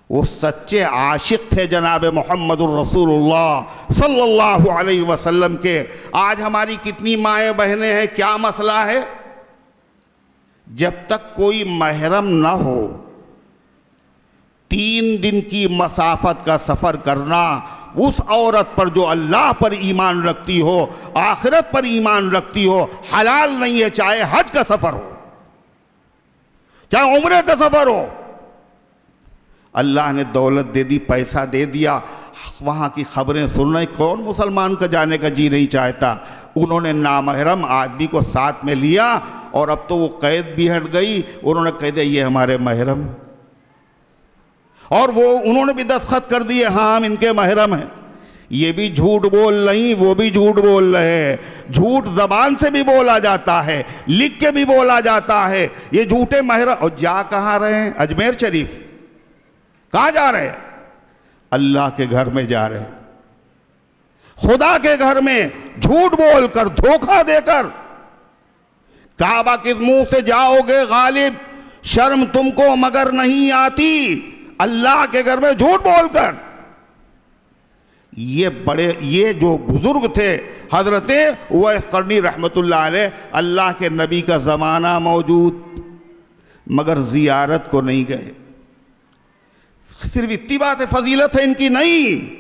Speaker 6: وہ سچے عاشق تھے جناب محمد الرسول اللہ صلی اللہ علیہ وسلم کے۔ آج ہماری کتنی مائیں بہنیں ہیں، کیا مسئلہ ہے؟ جب تک کوئی محرم نہ ہو 3 دن کی مسافت کا سفر کرنا اس عورت پر جو اللہ پر ایمان رکھتی ہو، آخرت پر ایمان رکھتی ہو، حلال نہیں ہے، چاہے حج کا سفر ہو، چاہے عمرے کا سفر ہو۔ اللہ نے دولت دے دی، پیسہ دے دیا، وہاں کی خبریں سن رہے، کون مسلمان کا جانے کا جی نہیں چاہتا؟ انہوں نے نامحرم آدمی کو ساتھ میں لیا، اور اب تو وہ قید بھی ہٹ گئی، انہوں نے کہہ دیا یہ ہمارے محرم، اور وہ انہوں نے بھی دستخط کر دیے، ہاں ہم ان کے محرم ہیں۔ یہ بھی جھوٹ بول رہی، وہ بھی جھوٹ بول رہے، جھوٹ زبان سے بھی بولا جاتا ہے، لکھ کے بھی بولا جاتا ہے، یہ جھوٹے محرم۔ اور جا کہاں رہے ہیں؟ اجمیر شریف۔ کہاں جا رہے ہیں؟ اللہ کے گھر میں جا رہے ہیں، خدا کے گھر میں جھوٹ بول کر، دھوکہ دے کر۔ کعبہ کے منہ سے جاؤ گے غالب، شرم تم کو مگر نہیں آتی، اللہ کے گھر میں جھوٹ بول کر۔ یہ جو بزرگ تھے حضرت اویس قرنی رحمت اللہ علیہ، اللہ کے نبی کا زمانہ موجود، مگر زیارت کو نہیں گئے۔ صرف اتنی بات ہے، فضیلت ہے ان کی نہیں،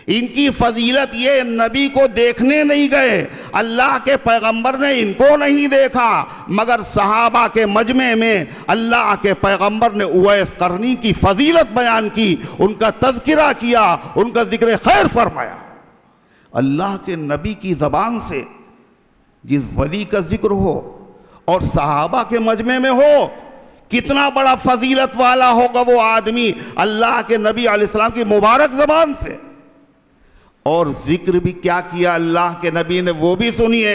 Speaker 6: ان کی فضیلت یہ نبی کو دیکھنے نہیں گئے، اللہ کے پیغمبر نے ان کو نہیں دیکھا، مگر صحابہ کے مجمع میں اللہ کے پیغمبر نے اویس قرنی کی فضیلت بیان کی، ان کا تذکرہ کیا، ان کا ذکر خیر فرمایا۔ اللہ کے نبی کی زبان سے جس ولی کا ذکر ہو اور صحابہ کے مجمع میں ہو، کتنا بڑا فضیلت والا ہوگا وہ آدمی اللہ کے نبی علیہ السلام کی مبارک زبان سے۔ اور ذکر بھی کیا کیا اللہ کے نبی نے، وہ بھی سنیے۔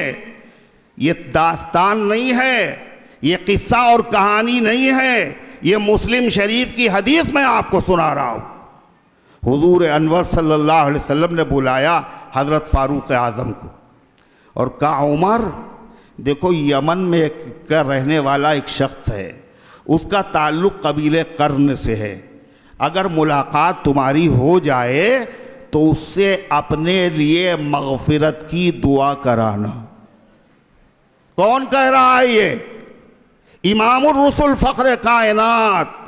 Speaker 6: یہ داستان نہیں ہے، یہ قصہ اور کہانی نہیں ہے، یہ مسلم شریف کی حدیث میں آپ کو سنا رہا ہوں۔ حضور انور صلی اللہ علیہ وسلم نے بلایا حضرت فاروق اعظم کو اور کہا عمر دیکھو، یمن میں کا رہنے والا ایک شخص ہے، اس کا تعلق قبیلے قرن سے ہے، اگر ملاقات تمہاری ہو جائے تو اس سے اپنے لیے مغفرت کی دعا کرانا۔ کون کہہ رہا ہے یہ؟ امام الرسل فخر کائنات۔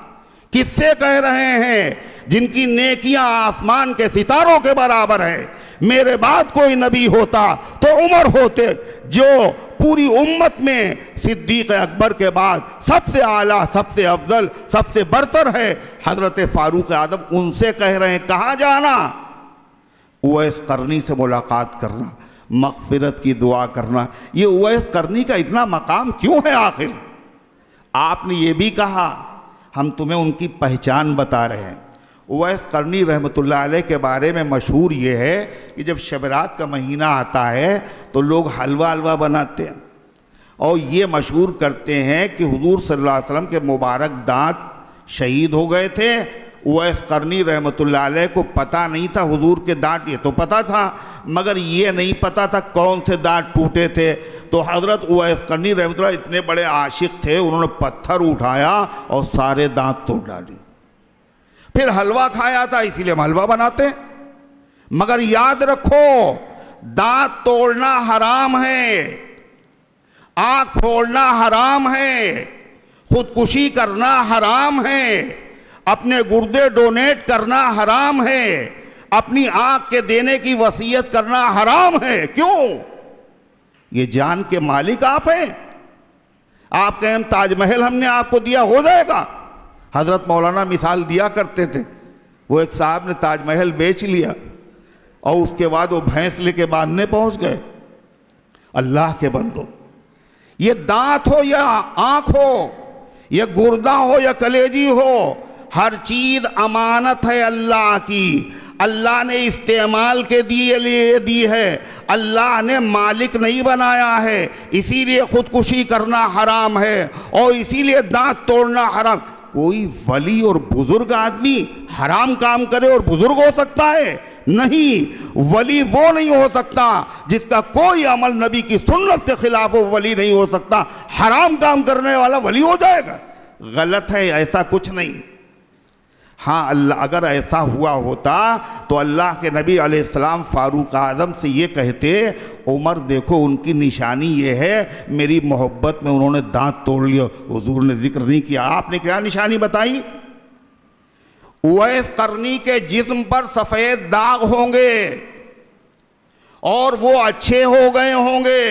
Speaker 6: کس سے کہہ رہے ہیں؟ جن کی نیکیاں آسمان کے ستاروں کے برابر ہیں۔ میرے بعد کوئی نبی ہوتا تو عمر ہوتے، جو پوری امت میں صدیق اکبر کے بعد سب سے اعلیٰ، سب سے افضل، سب سے برتر ہے حضرت فاروق اعظم۔ ان سے کہہ رہے ہیں کہاں جانا؟ اویس قرنی سے ملاقات کرنا، مغفرت کی دعا کرنا۔ یہ اویس قرنی کا اتنا مقام کیوں ہے آخر؟ آپ نے یہ بھی کہا ہم تمہیں ان کی پہچان بتا رہے ہیں۔ اویس قرنی رحمت اللہ علیہ کے بارے میں مشہور یہ ہے کہ جب شب رات کا مہینہ آتا ہے تو لوگ حلوہ بناتے ہیں، اور یہ مشہور کرتے ہیں کہ حضور صلی اللہ علیہ وسلم کے مبارک دانت شہید ہو گئے تھے۔ اویس قرنی رحمت اللہ علیہ کو پتہ نہیں تھا حضور کے دانت، یہ تو پتہ تھا مگر یہ نہیں پتہ تھا کون سے دانت ٹوٹے تھے۔ تو حضرت اویس قرنی رحمت اللہ اتنے بڑے عاشق تھے، انہوں نے پتھر اٹھایا اور سارے دانت توڑ ڈالے۔ پھر حلوہ کھایا تھا، اسی لیے ہم حلوہ بناتے ہیں۔ مگر یاد رکھو، دانت توڑنا حرام ہے، آنکھ پھوڑنا حرام ہے، خودکشی کرنا حرام ہے، اپنے گردے ڈونیٹ کرنا حرام ہے، اپنی آنکھ کے دینے کی وصیت کرنا حرام ہے۔ کیوں؟ یہ جان کے مالک آپ ہیں۔ آپ کہیں تاج محل ہم نے آپ کو دیا، ہو جائے گا؟ حضرت مولانا مثال دیا کرتے تھے، وہ ایک صاحب نے تاج محل بیچ لیا اور اس کے بعد وہ بھینس لے کے باندھنے پہنچ گئے۔ اللہ کے بندو، یہ دانت ہو یا آنکھ ہو، یہ گردہ ہو یا کلیجی ہو، ہر چیز امانت ہے اللہ کی۔ اللہ نے استعمال کے لیے دی ہے، اللہ نے مالک نہیں بنایا ہے، اسی لیے خودکشی کرنا حرام ہے اور اسی لیے دانت توڑنا حرام۔ کوئی ولی اور بزرگ آدمی حرام کام کرے اور بزرگ ہو سکتا ہے؟ نہیں، ولی وہ نہیں ہو سکتا جس کا کوئی عمل نبی کی سنت کے خلاف ہو، ولی نہیں ہو سکتا۔ حرام کام کرنے والا ولی ہو جائے گا؟ غلط ہے، ایسا کچھ نہیں۔ ہاں اللہ اگر ایسا ہوا ہوتا تو اللہ کے نبی علیہ السلام فاروق اعظم سے یہ کہتے، عمر دیکھو ان کی نشانی یہ ہے، میری محبت میں انہوں نے دانت توڑ لیا۔ حضور نے ذکر نہیں کیا، آپ نے کیا نشانی بتائی؟ اویس قرنی کے جسم پر سفید داغ ہوں گے اور وہ اچھے ہو گئے ہوں گے،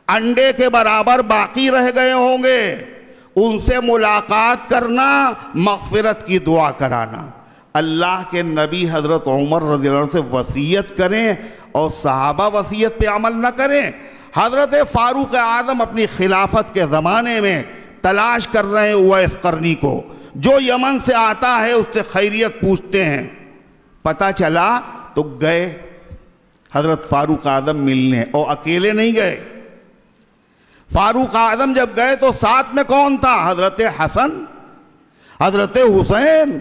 Speaker 6: انڈے کے برابر باقی رہ گئے ہوں گے۔ ان سے ملاقات کرنا، مغفرت کی دعا کرانا۔ اللہ کے نبی حضرت عمر رضی اللہ عنہ سے وصیت کریں اور صحابہ وصیت پہ عمل نہ کریں۔ حضرت فاروق اعظم اپنی خلافت کے زمانے میں تلاش کر رہے ہیں اویس قرنی کو، جو یمن سے آتا ہے اس سے خیریت پوچھتے ہیں۔ پتہ چلا تو گئے حضرت فاروق اعظم ملنے، اور اکیلے نہیں گئے۔ فاروق اعظم جب گئے تو ساتھ میں کون تھا؟ حضرت حسن، حضرت حسین،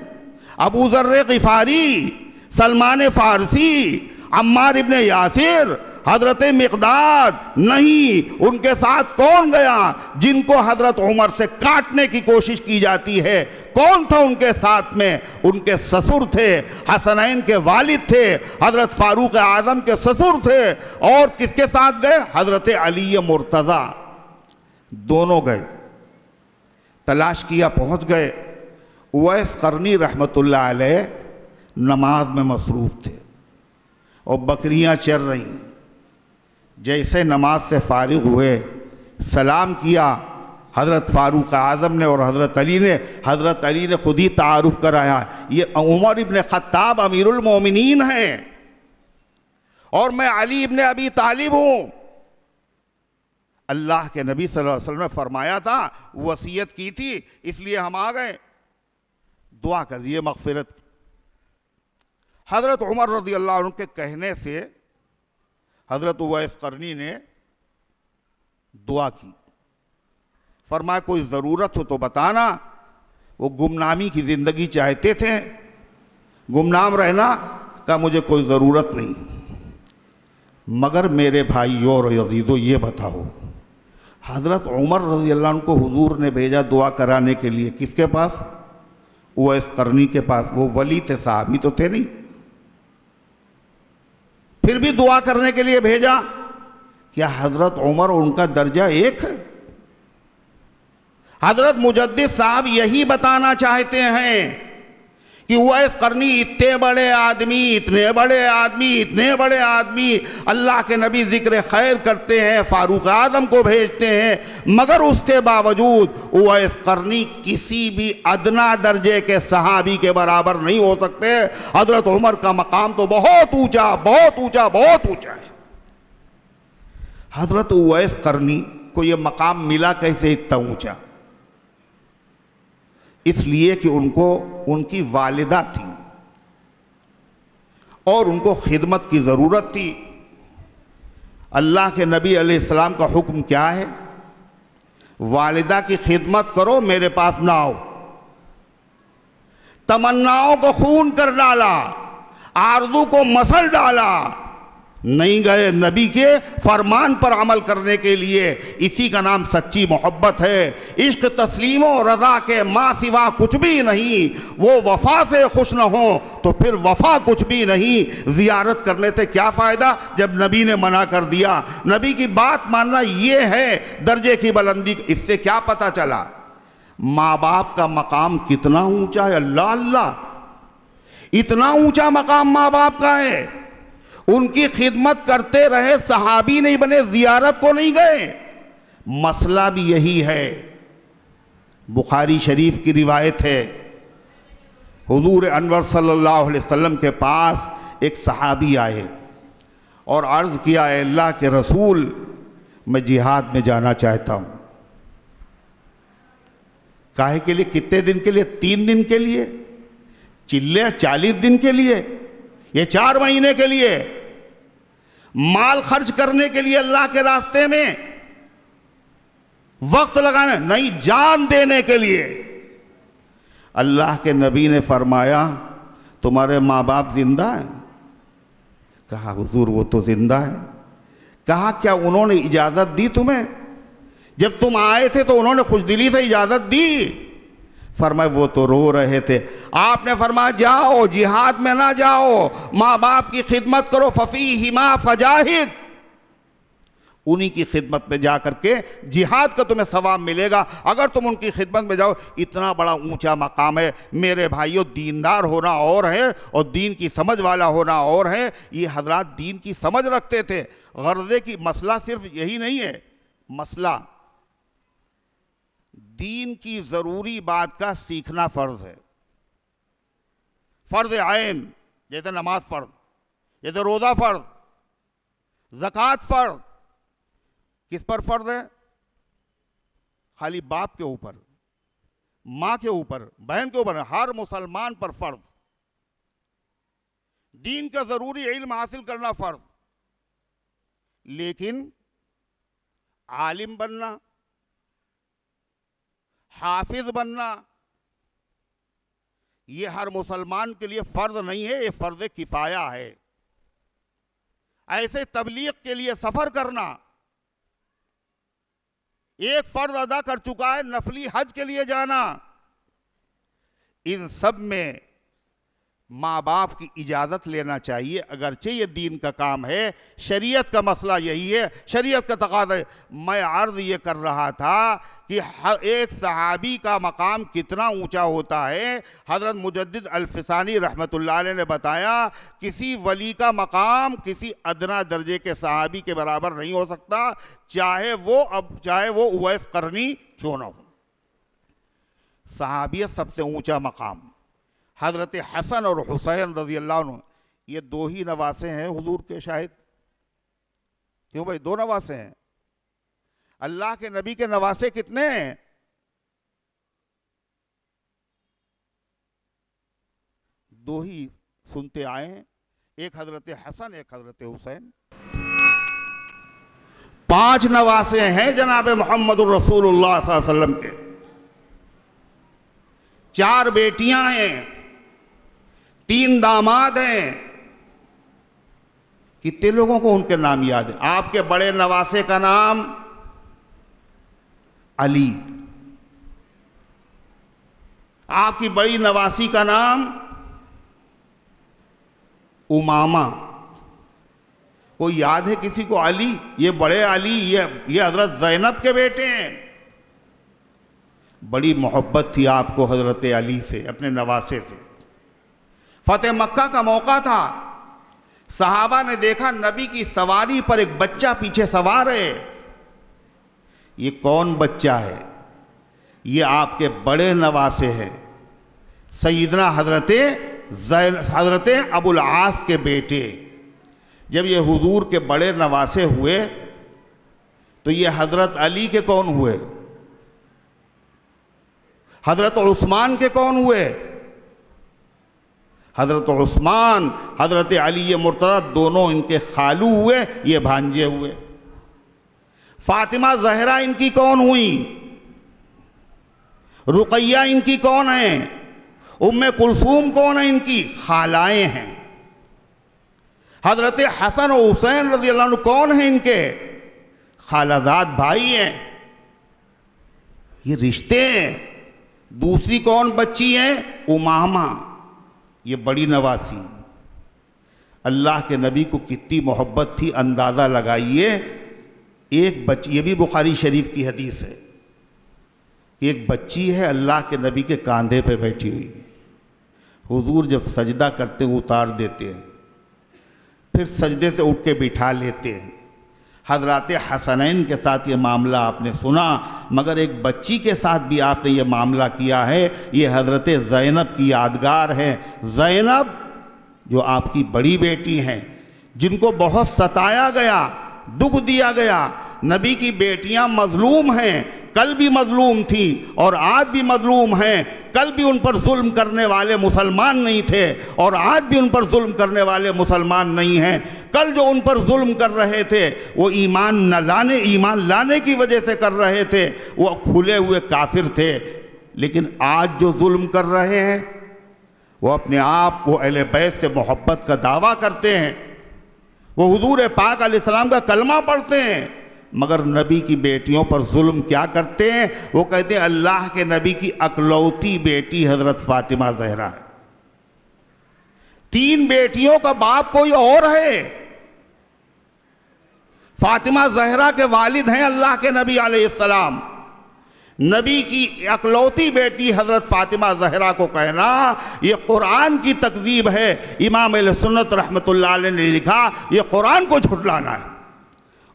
Speaker 6: ابو ذر غفاری، سلمان فارسی، عمار ابن یاسر، حضرت مقداد۔ نہیں، ان کے ساتھ کون گیا جن کو حضرت عمر سے کاٹنے کی کوشش کی جاتی ہے؟ کون تھا ان کے ساتھ میں؟ ان کے سسر تھے، حسنین کے والد تھے، حضرت فاروق اعظم کے سسر تھے۔ اور کس کے ساتھ گئے؟ حضرت علی مرتضیٰ، دونوں گئے، تلاش کیا، پہنچ گئے۔ اویس قرنی رحمت اللہ علیہ نماز میں مصروف تھے اور بکریاں چر رہیں۔ جیسے نماز سے فارغ ہوئے، سلام کیا حضرت فاروق اعظم نے اور حضرت علی نے خود ہی تعارف کرایا، یہ عمر ابن خطاب امیر المومنین ہیں اور میں علی ابن ابی طالب ہوں۔ اللہ کے نبی صلی اللہ علیہ وسلم نے فرمایا تھا، وصیت کی تھی، اس لیے ہم آ گئے، دعا کر دیے مغفرت۔ حضرت عمر رضی اللہ عنہ کے کہنے سے حضرت اویس قرنی نے دعا کی، فرمایا کوئی ضرورت ہو تو بتانا۔ وہ گمنامی کی زندگی چاہتے تھے، گمنام رہنا کا مجھے کوئی ضرورت نہیں، مگر میرے بھائیو اور عزیزو یہ بتاؤ، حضرت عمر رضی اللہ عنہ کو حضور نے بھیجا دعا کرانے کے لیے، کس کے پاس؟ اویس قرنی کے پاس۔ وہ ولی تھے، صحابی تو تھے نہیں، پھر بھی دعا کرنے کے لیے بھیجا۔ کیا حضرت عمر اور ان کا درجہ ایک ہے؟ حضرت مجدد صاحب یہی بتانا چاہتے ہیں کہ اویس قرنی اتنے بڑے آدمی اللہ کے نبی ذکر خیر کرتے ہیں، فاروق اعظم کو بھیجتے ہیں، مگر اس کے باوجود اویس قرنی کسی بھی ادنا درجے کے صحابی کے برابر نہیں ہو سکتے۔ حضرت عمر کا مقام تو بہت اونچا ہے۔ حضرت اویس قرنی کو یہ مقام ملا کیسے اتنا اونچا؟ اس لیے کہ ان کو ان کی والدہ تھی اور ان کو خدمت کی ضرورت تھی۔ اللہ کے نبی علیہ السلام کا حکم کیا ہے؟ والدہ کی خدمت کرو، میرے پاس نہ آؤ۔ تمناؤں کو خون کر ڈالا، آرزو کو مسل ڈالا، نہیں گئے نبی کے فرمان پر عمل کرنے کے لیے۔ اسی کا نام سچی محبت ہے۔ عشق تسلیم و رضا کے ماں سوا کچھ بھی نہیں، وہ وفا سے خوش نہ ہو تو پھر وفا کچھ بھی نہیں۔ زیارت کرنے سے کیا فائدہ جب نبی نے منع کر دیا؟ نبی کی بات ماننا یہ ہے درجے کی بلندی۔ اس سے کیا پتہ چلا؟ ماں باپ کا مقام کتنا اونچا ہے۔ اللہ، اتنا اونچا مقام ماں باپ کا ہے۔ ان کی خدمت کرتے رہے، صحابی نہیں بنے، زیارت کو نہیں گئے۔ مسئلہ بھی یہی ہے۔ بخاری شریف کی روایت ہے، حضور انور صلی اللہ علیہ وسلم کے پاس ایک صحابی آئے اور عرض کیا، اے اللہ کے رسول، میں جہاد میں جانا چاہتا ہوں۔ کاہے کے لیے؟ کتنے دن کے لیے؟ 3 دن کے لیے؟ چلے 40 دن کے لیے؟ یہ 4 مہینے کے لیے؟ مال خرچ کرنے کے لیے اللہ کے راستے میں؟ وقت لگانے نہیں، جان دینے کے لیے۔ اللہ کے نبی نے فرمایا، تمہارے ماں باپ زندہ ہیں؟ کہا حضور وہ تو زندہ ہے۔ کہا کیا انہوں نے اجازت دی تمہیں؟ جب تم آئے تھے تو انہوں نے خوش دلی سے اجازت دی؟ فرمایا وہ تو رو رہے تھے. آپ نے فرمایا جاؤ جہاد میں نہ جاؤ, ماں باپ کی خدمت کرو, ففیہما فجاہد, انہی کی خدمت میں جا کر کے جہاد کا تمہیں ثواب ملے گا اگر تم ان کی خدمت میں جاؤ. اتنا بڑا اونچا مقام ہے میرے بھائیوں. دیندار ہونا اور ہے اور دین کی سمجھ والا ہونا اور ہے. یہ حضرات دین کی سمجھ رکھتے تھے. غرضے کی مسئلہ صرف یہی نہیں ہے, مسئلہ دین کی ضروری بات کا سیکھنا فرض ہے, فرض عین, جیسے نماز فرض, جیسے روزہ فرض, زکوٰۃ فرض. کس پر فرض ہے؟ خالی باپ کے اوپر, ماں کے اوپر, بہن کے اوپر, ہر مسلمان پر فرض. دین کا ضروری علم حاصل کرنا فرض. لیکن عالم بننا, حافظ بننا, یہ ہر مسلمان کے لیے فرض نہیں ہے, یہ فرض کفایہ ہے. ایسے تبلیغ کے لیے سفر کرنا ایک فرض ادا کر چکا ہے, نفلی حج کے لیے جانا. ان سب میں ماں باپ کی اجازت لینا چاہیے, اگرچہ یہ دین کا کام ہے, شریعت کا مسئلہ یہی ہے, شریعت کا تقاضا ہے. میں عرض یہ کر رہا تھا کہ ایک صحابی کا مقام کتنا اونچا ہوتا ہے. حضرت مجدد الفسانی رحمت اللہ علیہ نے بتایا کسی ولی کا مقام کسی ادنا درجے کے صحابی کے برابر نہیں ہو سکتا, چاہے وہ اویس قرنی کیوں نہ ہو. صحابیت سب سے اونچا مقام. حضرت حسن اور حسین رضی اللہ عنہ, یہ دو ہی نواسے ہیں حضور کے شاہد. کیوں بھائی؟ دو نواسے ہیں. اللہ کے نبی کے نواسے کتنے ہیں؟ دو ہی سنتے آئے ہیں, ایک حضرت حسن ایک حضرت حسین. 5 نواسے ہیں جناب محمد الرسول اللہ صلی اللہ علیہ وسلم کے. 4 بیٹیاں ہیں, 3 داماد ہیں. کتنے لوگوں کو ان کے نام یاد ہے؟ آپ کے بڑے نواسے کا نام علی, آپ کی بڑی نواسی کا نام امامہ. کوئی یاد ہے کسی کو علی؟ یہ بڑے علی, یہ حضرت زینب کے بیٹے ہیں. بڑی محبت تھی آپ کو حضرت علی سے, اپنے نواسے سے. فتح مکہ کا موقع تھا, صحابہ نے دیکھا نبی کی سواری پر ایک بچہ پیچھے سوار ہے. یہ کون بچہ ہے؟ یہ آپ کے بڑے نواسے ہیں, سیدنا حضرت ابو العاص کے بیٹے. جب یہ حضور کے بڑے نواسے ہوئے تو یہ حضرت علی کے کون ہوئے؟ حضرت عثمان کے کون ہوئے؟ حضرت عثمان, حضرت علی مرتضی دونوں ان کے خالو ہوئے, یہ بھانجے ہوئے. فاطمہ زہرا ان کی کون ہوئی؟ رقیہ ان کی کون ہیں؟ ام کلثوم کون ہیں؟ ان کی خالائیں ہیں. حضرت حسن و حسین رضی اللہ عنہ کون ہیں؟ ان کے خالازاد بھائی ہیں. یہ رشتے ہیں. دوسری کون بچی ہیں؟ امامہ, یہ بڑی نواسی. اللہ کے نبی کو کتنی محبت تھی اندازہ لگائیے. ایک بچی, یہ بھی بخاری شریف کی حدیث ہے, ایک بچی ہے اللہ کے نبی کے کاندھے پہ بیٹھی ہوئی. حضور جب سجدہ کرتے اتار دیتے ہیں, پھر سجدے سے اٹھ کے بٹھا لیتے ہیں. حضرات حسنین کے ساتھ یہ معاملہ آپ نے سنا, مگر ایک بچی کے ساتھ بھی آپ نے یہ معاملہ کیا ہے. یہ حضرت زینب کی یادگار ہے. زینب جو آپ کی بڑی بیٹی ہیں, جن کو بہت ستایا گیا, دکھ دیا گیا. نبی کی بیٹیاں مظلوم ہیں, کل بھی مظلوم تھیں اور آج بھی مظلوم ہیں. کل بھی ان پر ظلم کرنے والے مسلمان نہیں تھے اور آج بھی ان پر ظلم کرنے والے مسلمان نہیں ہیں. کل جو ان پر ظلم کر رہے تھے وہ ایمان لانے کی وجہ سے کر رہے تھے, وہ کھلے ہوئے کافر تھے. لیکن آج جو ظلم کر رہے ہیں وہ اپنے آپ وہ اہل بیت سے محبت کا دعویٰ کرتے ہیں, وہ حضور پاک علیہ السلام کا کلمہ پڑھتے ہیں, مگر نبی کی بیٹیوں پر ظلم کیا کرتے ہیں؟ وہ کہتے ہیں اللہ کے نبی کی اکلوتی بیٹی حضرت فاطمہ زہرا ہے، 3 بیٹیوں کا باپ کوئی اور ہے۔ فاطمہ زہرا کے والد ہیں اللہ کے نبی علیہ السلام، نبی کی اکلوتی بیٹی حضرت فاطمہ زہرا کو کہنا یہ قرآن کی تکذیب ہے۔ امام اہل سنت رحمۃ اللہ علیہ نے لکھا یہ قرآن کو جھٹلانا ہے،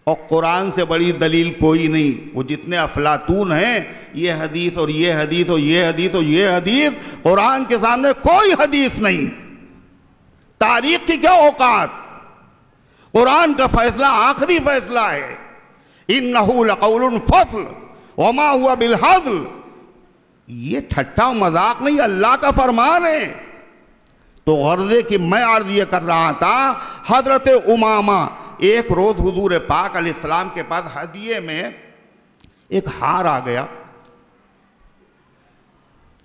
Speaker 6: اور قرآن سے بڑی دلیل کوئی نہیں۔ وہ جتنے افلاطون ہیں، یہ حدیث اور یہ حدیث اور یہ حدیث اور یہ حدیث، قرآن کے سامنے کوئی حدیث نہیں۔ تاریخ کی کیا اوقات؟ قرآن کا فیصلہ آخری فیصلہ ہے۔ اِنَّهُ لَقَوْلٌ فَصْلٌ وَمَا هُوَ بِالْهَزْلِ، یہ ٹھٹا مذاق نہیں، اللہ کا فرمان ہے۔ تو غرضے کہ میں عرض یہ کر رہا تھا، حضرت امامہ ایک روز حضور پاک علیہ السلام کے پاس ہدیے میں ایک ہار آ گیا،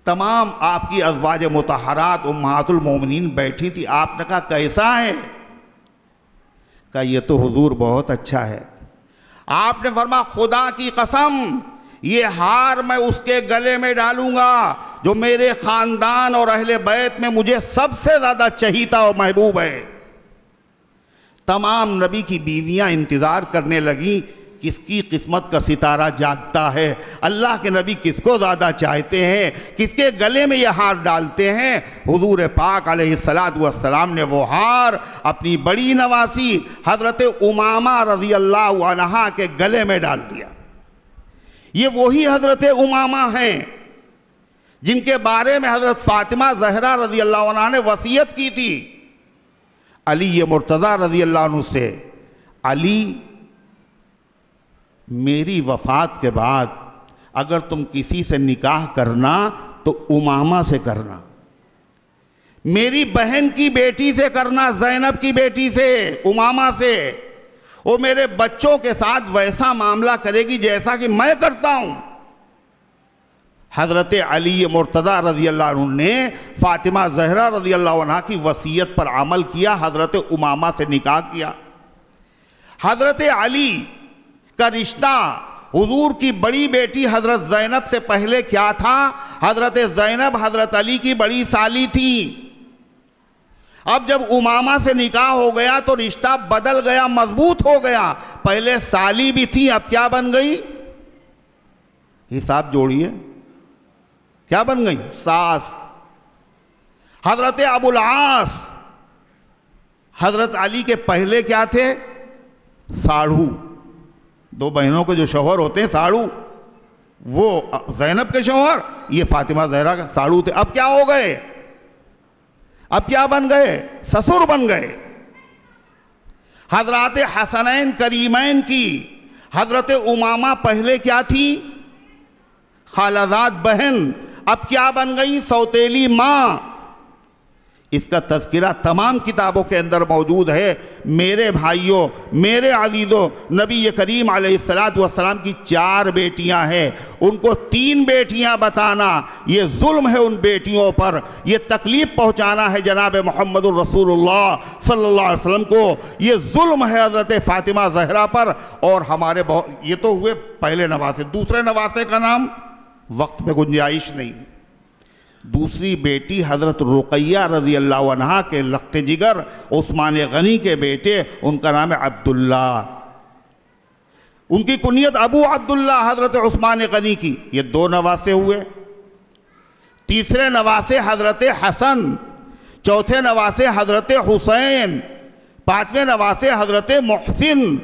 Speaker 6: تمام آپ کی ازواج مطہرات امہات المومنین بیٹھی تھی۔ آپ نے کہا کیسا ہے؟ کہا یہ تو حضور بہت اچھا ہے۔ آپ نے فرمایا خدا کی قسم یہ ہار میں اس کے گلے میں ڈالوں گا جو میرے خاندان اور اہل بیت میں مجھے سب سے زیادہ چہیتا اور محبوب ہے۔ تمام نبی کی بیویاں انتظار کرنے لگیں کس کی قسمت کا ستارہ جاگتا ہے، اللہ کے نبی کس کو زیادہ چاہتے ہیں، کس کے گلے میں یہ ہار ڈالتے ہیں۔ حضور پاک علیہ السلام نے وہ ہار اپنی بڑی نواسی حضرت امامہ رضی اللہ عنہا کے گلے میں ڈال دیا۔ یہ وہی حضرت امامہ ہیں جن کے بارے میں حضرت فاطمہ زہرا رضی اللہ عنہ نے وصیت کی تھی علی مرتضیٰ رضی اللہ عنہ سے، علی میری وفات کے بعد اگر تم کسی سے نکاح کرنا تو امامہ سے کرنا، میری بہن کی بیٹی سے کرنا، زینب کی بیٹی سے، امامہ سے۔ وہ میرے بچوں کے ساتھ ویسا معاملہ کرے گی جیسا کہ میں کرتا ہوں۔ حضرت علی مرتضیٰ رضی اللہ عنہ نے فاطمہ زہرا رضی اللہ عنہ کی وصیت پر عمل کیا، حضرت امامہ سے نکاح کیا۔ حضرت علی کا رشتہ حضور کی بڑی بیٹی حضرت زینب سے پہلے کیا تھا؟ حضرت زینب حضرت علی کی بڑی سالی تھی۔ اب جب امامہ سے نکاح ہو گیا تو رشتہ بدل گیا، مضبوط ہو گیا۔ پہلے سالی بھی تھی، اب کیا بن گئی؟ حساب جوڑیے، کیا بن گئی؟ ساس۔ حضرت ابو العاص حضرت علی کے پہلے کیا تھے؟ ساڑھو۔ 2 بہنوں کے جو شوہر ہوتے ہیں ساڑھو، وہ زینب کے شوہر، یہ فاطمہ زہرا کا ساڑھو تھے۔ اب کیا ہو گئے؟ اب کیا بن گئے؟ سسر بن گئے۔ حضرات حسنین کریمین کی حضرت امامہ پہلے کیا تھی؟ خالزاد بہن، اب کیا بن گئی؟ سوتیلی ماں۔ اس کا تذکرہ تمام کتابوں کے اندر موجود ہے۔ میرے بھائیوں، میرے عزیزوں، نبی کریم علیہ السلام کی 4 بیٹیاں ہیں، ان کو 3 بیٹیاں بتانا یہ ظلم ہے ان بیٹیوں پر، یہ تکلیف پہنچانا ہے جناب محمد الرسول اللہ صلی اللہ علیہ وسلم کو، یہ ظلم ہے حضرت فاطمہ زہرا پر۔ اور ہمارے یہ تو ہوئے پہلے نواسے۔ دوسرے نواسے کا نام وقت میں گنجائش نہیں۔ دوسری بیٹی حضرت رقیہ رضی اللہ عنہا کے لخت جگر عثمان غنی کے بیٹے، ان کا نام ہے عبداللہ، ان کی کنیت ابو عبداللہ حضرت عثمان غنی کی۔ یہ 2 نواسے ہوئے۔ تیسرے نواسے حضرت حسن، چوتھے نواسے حضرت حسین، 5ویں نواسے حضرت محسن۔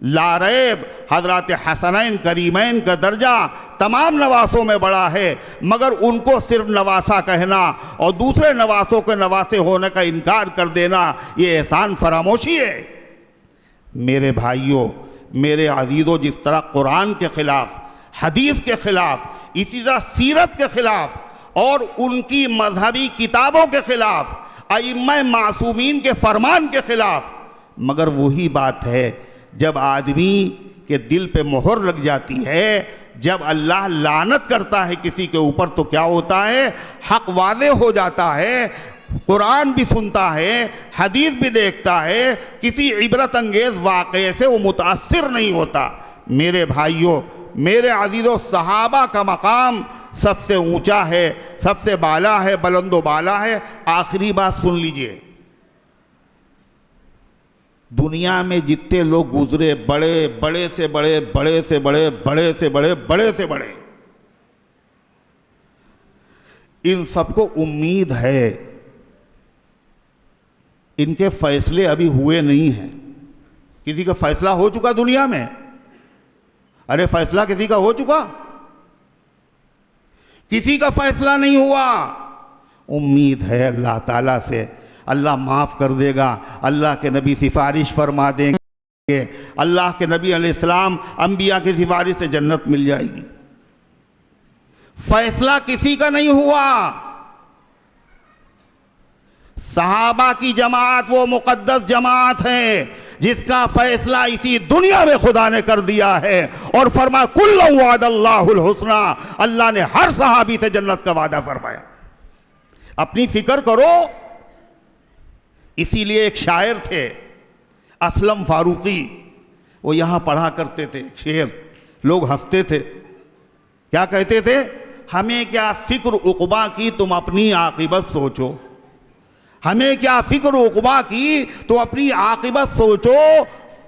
Speaker 6: لا ریب حضرات حسنین کریمین کا درجہ تمام نواسوں میں بڑا ہے، مگر ان کو صرف نواسہ کہنا اور دوسرے نواسوں کے نواسے ہونے کا انکار کر دینا یہ احسان فراموشی ہے۔ میرے بھائیوں، میرے عزیزوں، جس طرح قرآن کے خلاف، حدیث کے خلاف، اسی طرح سیرت کے خلاف اور ان کی مذہبی کتابوں کے خلاف، ائمہ معصومین کے فرمان کے خلاف، مگر وہی بات ہے جب آدمی کے دل پہ مہر لگ جاتی ہے، جب اللہ لعنت کرتا ہے کسی کے اوپر تو کیا ہوتا ہے؟ حق واضح ہو جاتا ہے، قرآن بھی سنتا ہے، حدیث بھی دیکھتا ہے، کسی عبرت انگیز واقعے سے وہ متاثر نہیں ہوتا۔ میرے بھائیوں، میرے عزیزوں، صحابہ کا مقام سب سے اونچا ہے، سب سے بالا ہے، بلند و بالا ہے۔ آخری بات سن لیجئے، دنیا میں جتنے لوگ گزرے، بڑے سے بڑے، بڑے سے بڑے، بڑے سے بڑے، بڑے سے بڑے، ان سب کو امید ہے، ان کے فیصلے ابھی ہوئے نہیں ہیں۔ کسی کا فیصلہ ہو چکا دنیا میں؟ ارے فیصلہ کسی کا ہو چکا؟ کسی کا فیصلہ نہیں ہوا۔ امید ہے اللہ تعالیٰ سے، اللہ معاف کر دے گا، اللہ کے نبی سفارش فرما دیں گے، اللہ کے نبی علیہ السلام انبیاء کی سفارش سے جنت مل جائے گی۔ فیصلہ کسی کا نہیں ہوا۔ صحابہ کی جماعت وہ مقدس جماعت ہے جس کا فیصلہ اسی دنیا میں خدا نے کر دیا ہے، اور فرمایا کُلًّا وعد اللہ الحسنی، اللہ نے ہر صحابی سے جنت کا وعدہ فرمایا۔ اپنی فکر کرو۔ اسی لیے ایک شاعر تھے اسلم فاروقی، وہ یہاں پڑھا کرتے تھے شعر، لوگ ہنستے تھے۔ کیا کہتے تھے؟ ہمیں کیا فکر عقبا کی، تم اپنی عاقبت سوچو۔ ہمیں کیا فکر عقبا کی، تو اپنی عاقبت سوچو۔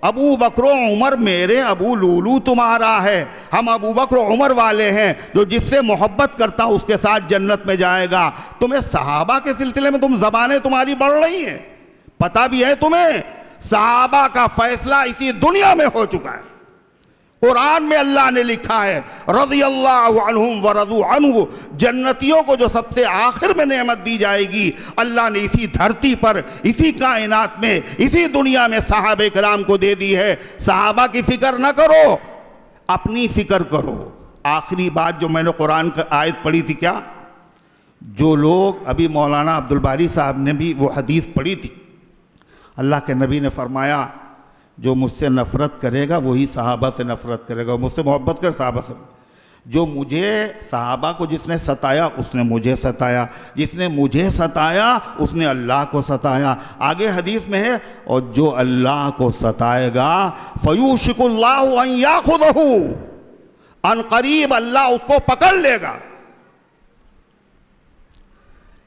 Speaker 6: ابو بکر و عمر میرے ابو لولو تمہارا ہے، ہم ابو بکر و عمر والے ہیں، جو جس سے محبت کرتا اس کے ساتھ جنت میں جائے گا۔ تمہیں صحابہ کے سلسلے میں زبانیں تمہاری بڑھ رہی ہیں، پتہ بھی ہے تمہیں صحابہ کا فیصلہ اسی دنیا میں ہو چکا ہے۔ قرآن میں اللہ نے لکھا ہے رضی اللہ عنہم ورضوا عنہ، جنتیوں کو جو سب سے آخر میں نعمت دی جائے گی، اللہ نے اسی دھرتی پر، اسی کائنات میں، اسی دنیا میں صحابہ کرام کو دے دی ہے۔ صحابہ کی فکر نہ کرو، اپنی فکر کرو۔ آخری بات جو میں نے قرآن کا آیت پڑھی تھی، کیا جو لوگ ابھی مولانا عبدالباری صاحب نے بھی وہ حدیث پڑھی تھی، اللہ کے نبی نے فرمایا جو مجھ سے نفرت کرے گا وہی صحابہ سے نفرت کرے گا، مجھ سے محبت کر صحابہ سے۔ جو مجھے، صحابہ کو جس نے ستایا اس نے مجھے ستایا، جس نے مجھے ستایا اس نے اللہ کو ستایا۔ آگے حدیث میں ہے اور جو اللہ کو ستائے گا فَيُوشِكُ اللَّهُ أَن يَأْخُذَهُ، ان قریب اللہ اس کو پکڑ لے گا۔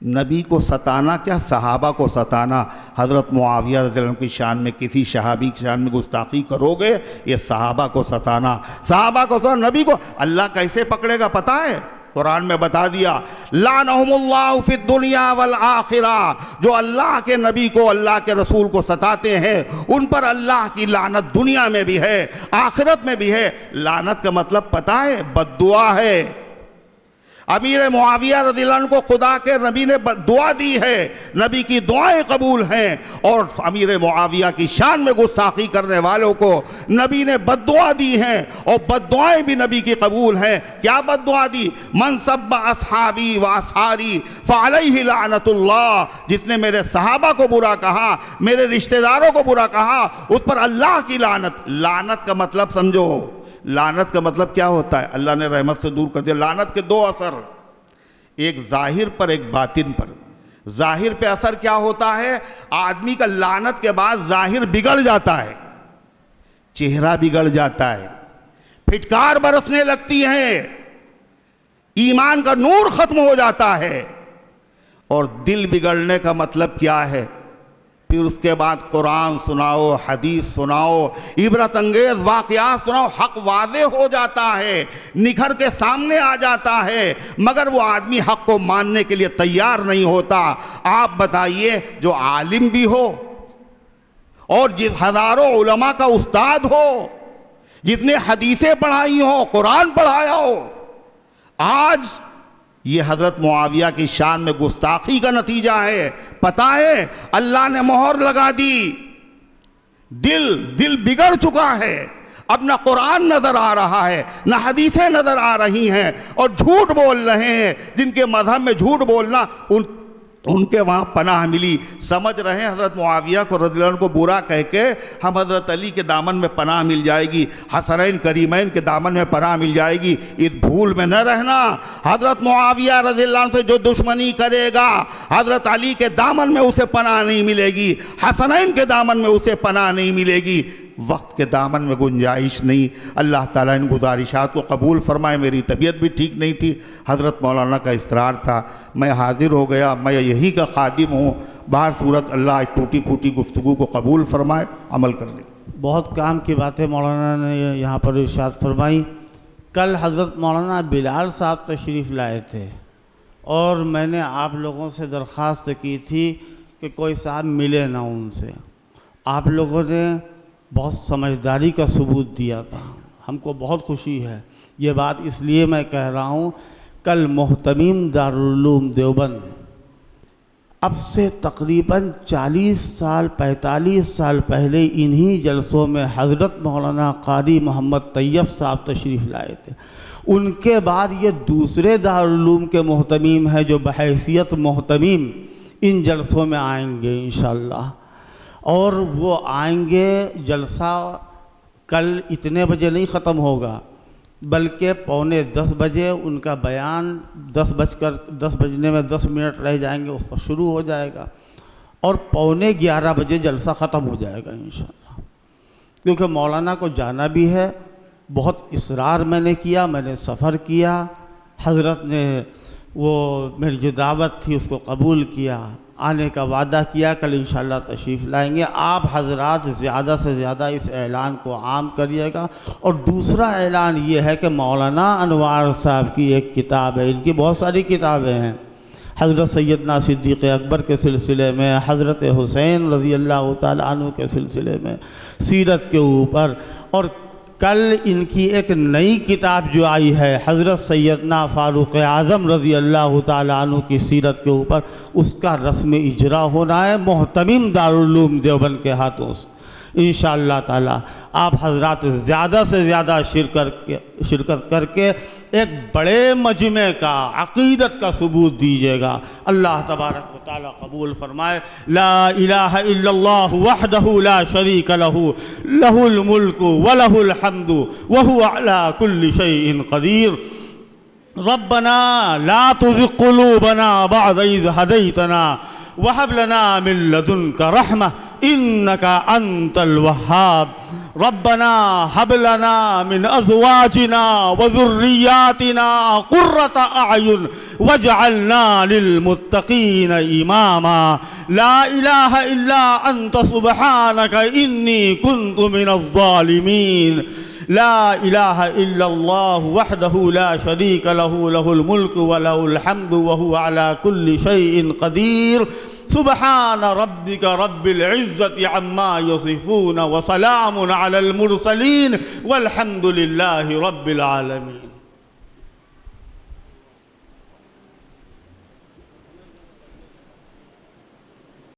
Speaker 6: نبی کو ستانا کیا، صحابہ کو ستانا۔ حضرت معاویہ رضی اللہ عنہ کی شان میں کسی صحابی کی شان میں گستاخی کرو گے، یہ صحابہ کو ستانا۔ صحابہ کو ستانا، نبی کو اللہ کیسے پکڑے گا پتہ ہے؟ قرآن میں بتا دیا لعنہم اللہ فی الدنیا والآخرہ، جو اللہ کے نبی کو، اللہ کے رسول کو ستاتے ہیں ان پر اللہ کی لعنت دنیا میں بھی ہے، آخرت میں بھی ہے۔ لعنت کا مطلب پتہ ہے؟ بد دعا ہے۔ امیر معاویہ رضی اللہ عنہ کو خدا کے نبی نے دعا دی ہے، نبی کی دعائیں قبول ہیں، اور امیر معاویہ کی شان میں گستاخی کرنے والوں کو نبی نے بد دعا دی ہیں، اور بد دعائیں بھی نبی کی قبول ہیں۔ کیا بد دعا دی؟ من سب اصحابی و اصحاری فعلیہ لعنت اللہ، جس نے میرے صحابہ کو برا کہا، میرے رشتہ داروں کو برا کہا، اس پر اللہ کی لعنت۔ لعنت کا مطلب سمجھو، لعنت کا مطلب کیا ہوتا ہے؟ اللہ نے رحمت سے دور کر دیا۔ لعنت کے دو اثر، ایک ظاہر پر، ایک باطن پر۔ ظاہر پہ اثر کیا ہوتا ہے؟ آدمی کا لعنت کے بعد ظاہر بگڑ جاتا ہے، چہرہ بگڑ جاتا ہے، پھٹکار برسنے لگتی ہے، ایمان کا نور ختم ہو جاتا ہے۔ اور دل بگڑنے کا مطلب کیا ہے؟ پھر اس کے بعد قرآن سناؤ، حدیث سناؤ، عبرت انگیز واقعات سناؤ، حق واضح ہو جاتا ہے، نکھر کے سامنے آ جاتا ہے، مگر وہ آدمی حق کو ماننے کے لیے تیار نہیں ہوتا۔ آپ بتائیے، جو عالم بھی ہو اور جس ہزاروں علماء کا استاد ہو، جس نے حدیثیں پڑھائی ہو، قرآن پڑھایا ہو، آج یہ حضرت معاویہ کی شان میں گستاخی کا نتیجہ ہے۔ پتہ ہے اللہ نے مہر لگا دی، دل بگڑ چکا ہے، اب نہ قرآن نظر آ رہا ہے، نہ حدیثیں نظر آ رہی ہیں، اور جھوٹ بول رہے ہیں۔ جن کے مذہب میں جھوٹ بولنا، ان کے وہاں پناہ ملی۔ سمجھ رہے ہیں حضرت معاویہ کو رضی اللہ عنہ کو برا کہہ کے ہم حضرت علی کے دامن میں پناہ مل جائے گی، حسنین کریمین کے دامن میں پناہ مل جائے گی۔ اس بھول میں نہ رہنا، حضرت معاویہ رضی اللہ عنہ سے جو دشمنی کرے گا، حضرت علی کے دامن میں اسے پناہ نہیں ملے گی، حسنین کے دامن میں اسے پناہ نہیں ملے گی۔ وقت کے دامن میں گنجائش نہیں۔ اللہ تعالیٰ ان گزارشات کو قبول فرمائے۔ میری طبیعت بھی ٹھیک نہیں تھی، حضرت مولانا کا اصرار تھا، میں حاضر ہو گیا، میں یہی کا خادم ہوں۔ بہر صورت اللہ ٹوٹی پھوٹی گفتگو کو قبول فرمائے، عمل کرنے۔
Speaker 1: بہت کام کی باتیں مولانا نے یہاں پر ارشاد فرمائی۔ کل حضرت مولانا بلال صاحب تشریف لائے تھے اور میں نے آپ لوگوں سے درخواست کی تھی کہ کوئی صاحب ملے نہ ان سے۔ آپ لوگوں نے بہت سمجھداری کا ثبوت دیا تھا، ہم کو بہت خوشی ہے۔ یہ بات اس لیے میں کہہ رہا ہوں، کل محتمیم دارالعلوم دیوبند اب سے تقریباً 40 سال 45 سال پہلے انہی جلسوں میں حضرت مولانا قاری محمد طیب صاحب تشریف لائے تھے۔ ان کے بعد یہ دوسرے دارالعلوم کے محتمیم ہیں جو بحیثیت محتمیم ان جلسوں میں آئیں گے انشاءاللہ، اور وہ آئیں گے۔ جلسہ کل اتنے بجے نہیں ختم ہوگا بلکہ 9:45 بجے ان کا بیان 10 بجنے میں 10 منٹ رہ جائیں گے، اس پر شروع ہو جائے گا اور 11:15 بجے جلسہ ختم ہو جائے گا انشاءاللہ، کیونکہ مولانا کو جانا بھی ہے۔ بہت اصرار میں نے کیا، میں نے سفر کیا، حضرت نے وہ میری جو دعوت تھی اس کو قبول کیا، آنے کا وعدہ کیا، کل انشاءاللہ تشریف لائیں گے۔ آپ حضرات زیادہ سے زیادہ اس اعلان کو عام کریے گا۔ اور دوسرا اعلان یہ ہے کہ مولانا انوار صاحب کی ایک کتاب ہے، ان کی بہت ساری کتابیں ہیں، حضرت سیدنا صدیق اکبر کے سلسلے میں، حضرت حسین رضی اللہ تعالیٰ عنہ کے سلسلے میں، سیرت کے اوپر، اور کل ان کی ایک نئی کتاب جو آئی ہے حضرت سیدنا فاروق اعظم رضی اللہ تعالیٰ عنہ کی سیرت کے اوپر، اس کا رسم اجرا ہونا ہے محتمیم دارالعلوم دیوبند کے ہاتھوں سے انشاءاللہ تعالیٰ۔ آپ حضرات زیادہ سے زیادہ شرکت کر کے ایک بڑے مجمع کا عقیدت کا ثبوت دیجیے گا۔ اللہ تبارک و تعالیٰ قبول فرمائے۔ لا الہ الا اللہ وحدہ لا شریک لہ، لہ الملک ولہ الحمد وہو علی کل شیء قدیر۔ ربنا لا تزغ قلوبنا بعد اذ ہدیتنا وہب لنا من لدنک رحمہ انک انت الوہاب۔ ربنا ہب لنا من ازواجنا وذریاتنا قرۃ اعین واجعلنا للمتقین اماما۔ لا الہ الا انت سبحانک انی کنت من الظالمین۔ لا الہ الا اللہ وحدہ لا شریک لہ، لہ الملک ولہ الحمد وہو علی کل شیء قدیر۔ سبحان ربک رب العزت عما یصفون وسلام علی المرسلین والحمد للہ رب العالمین۔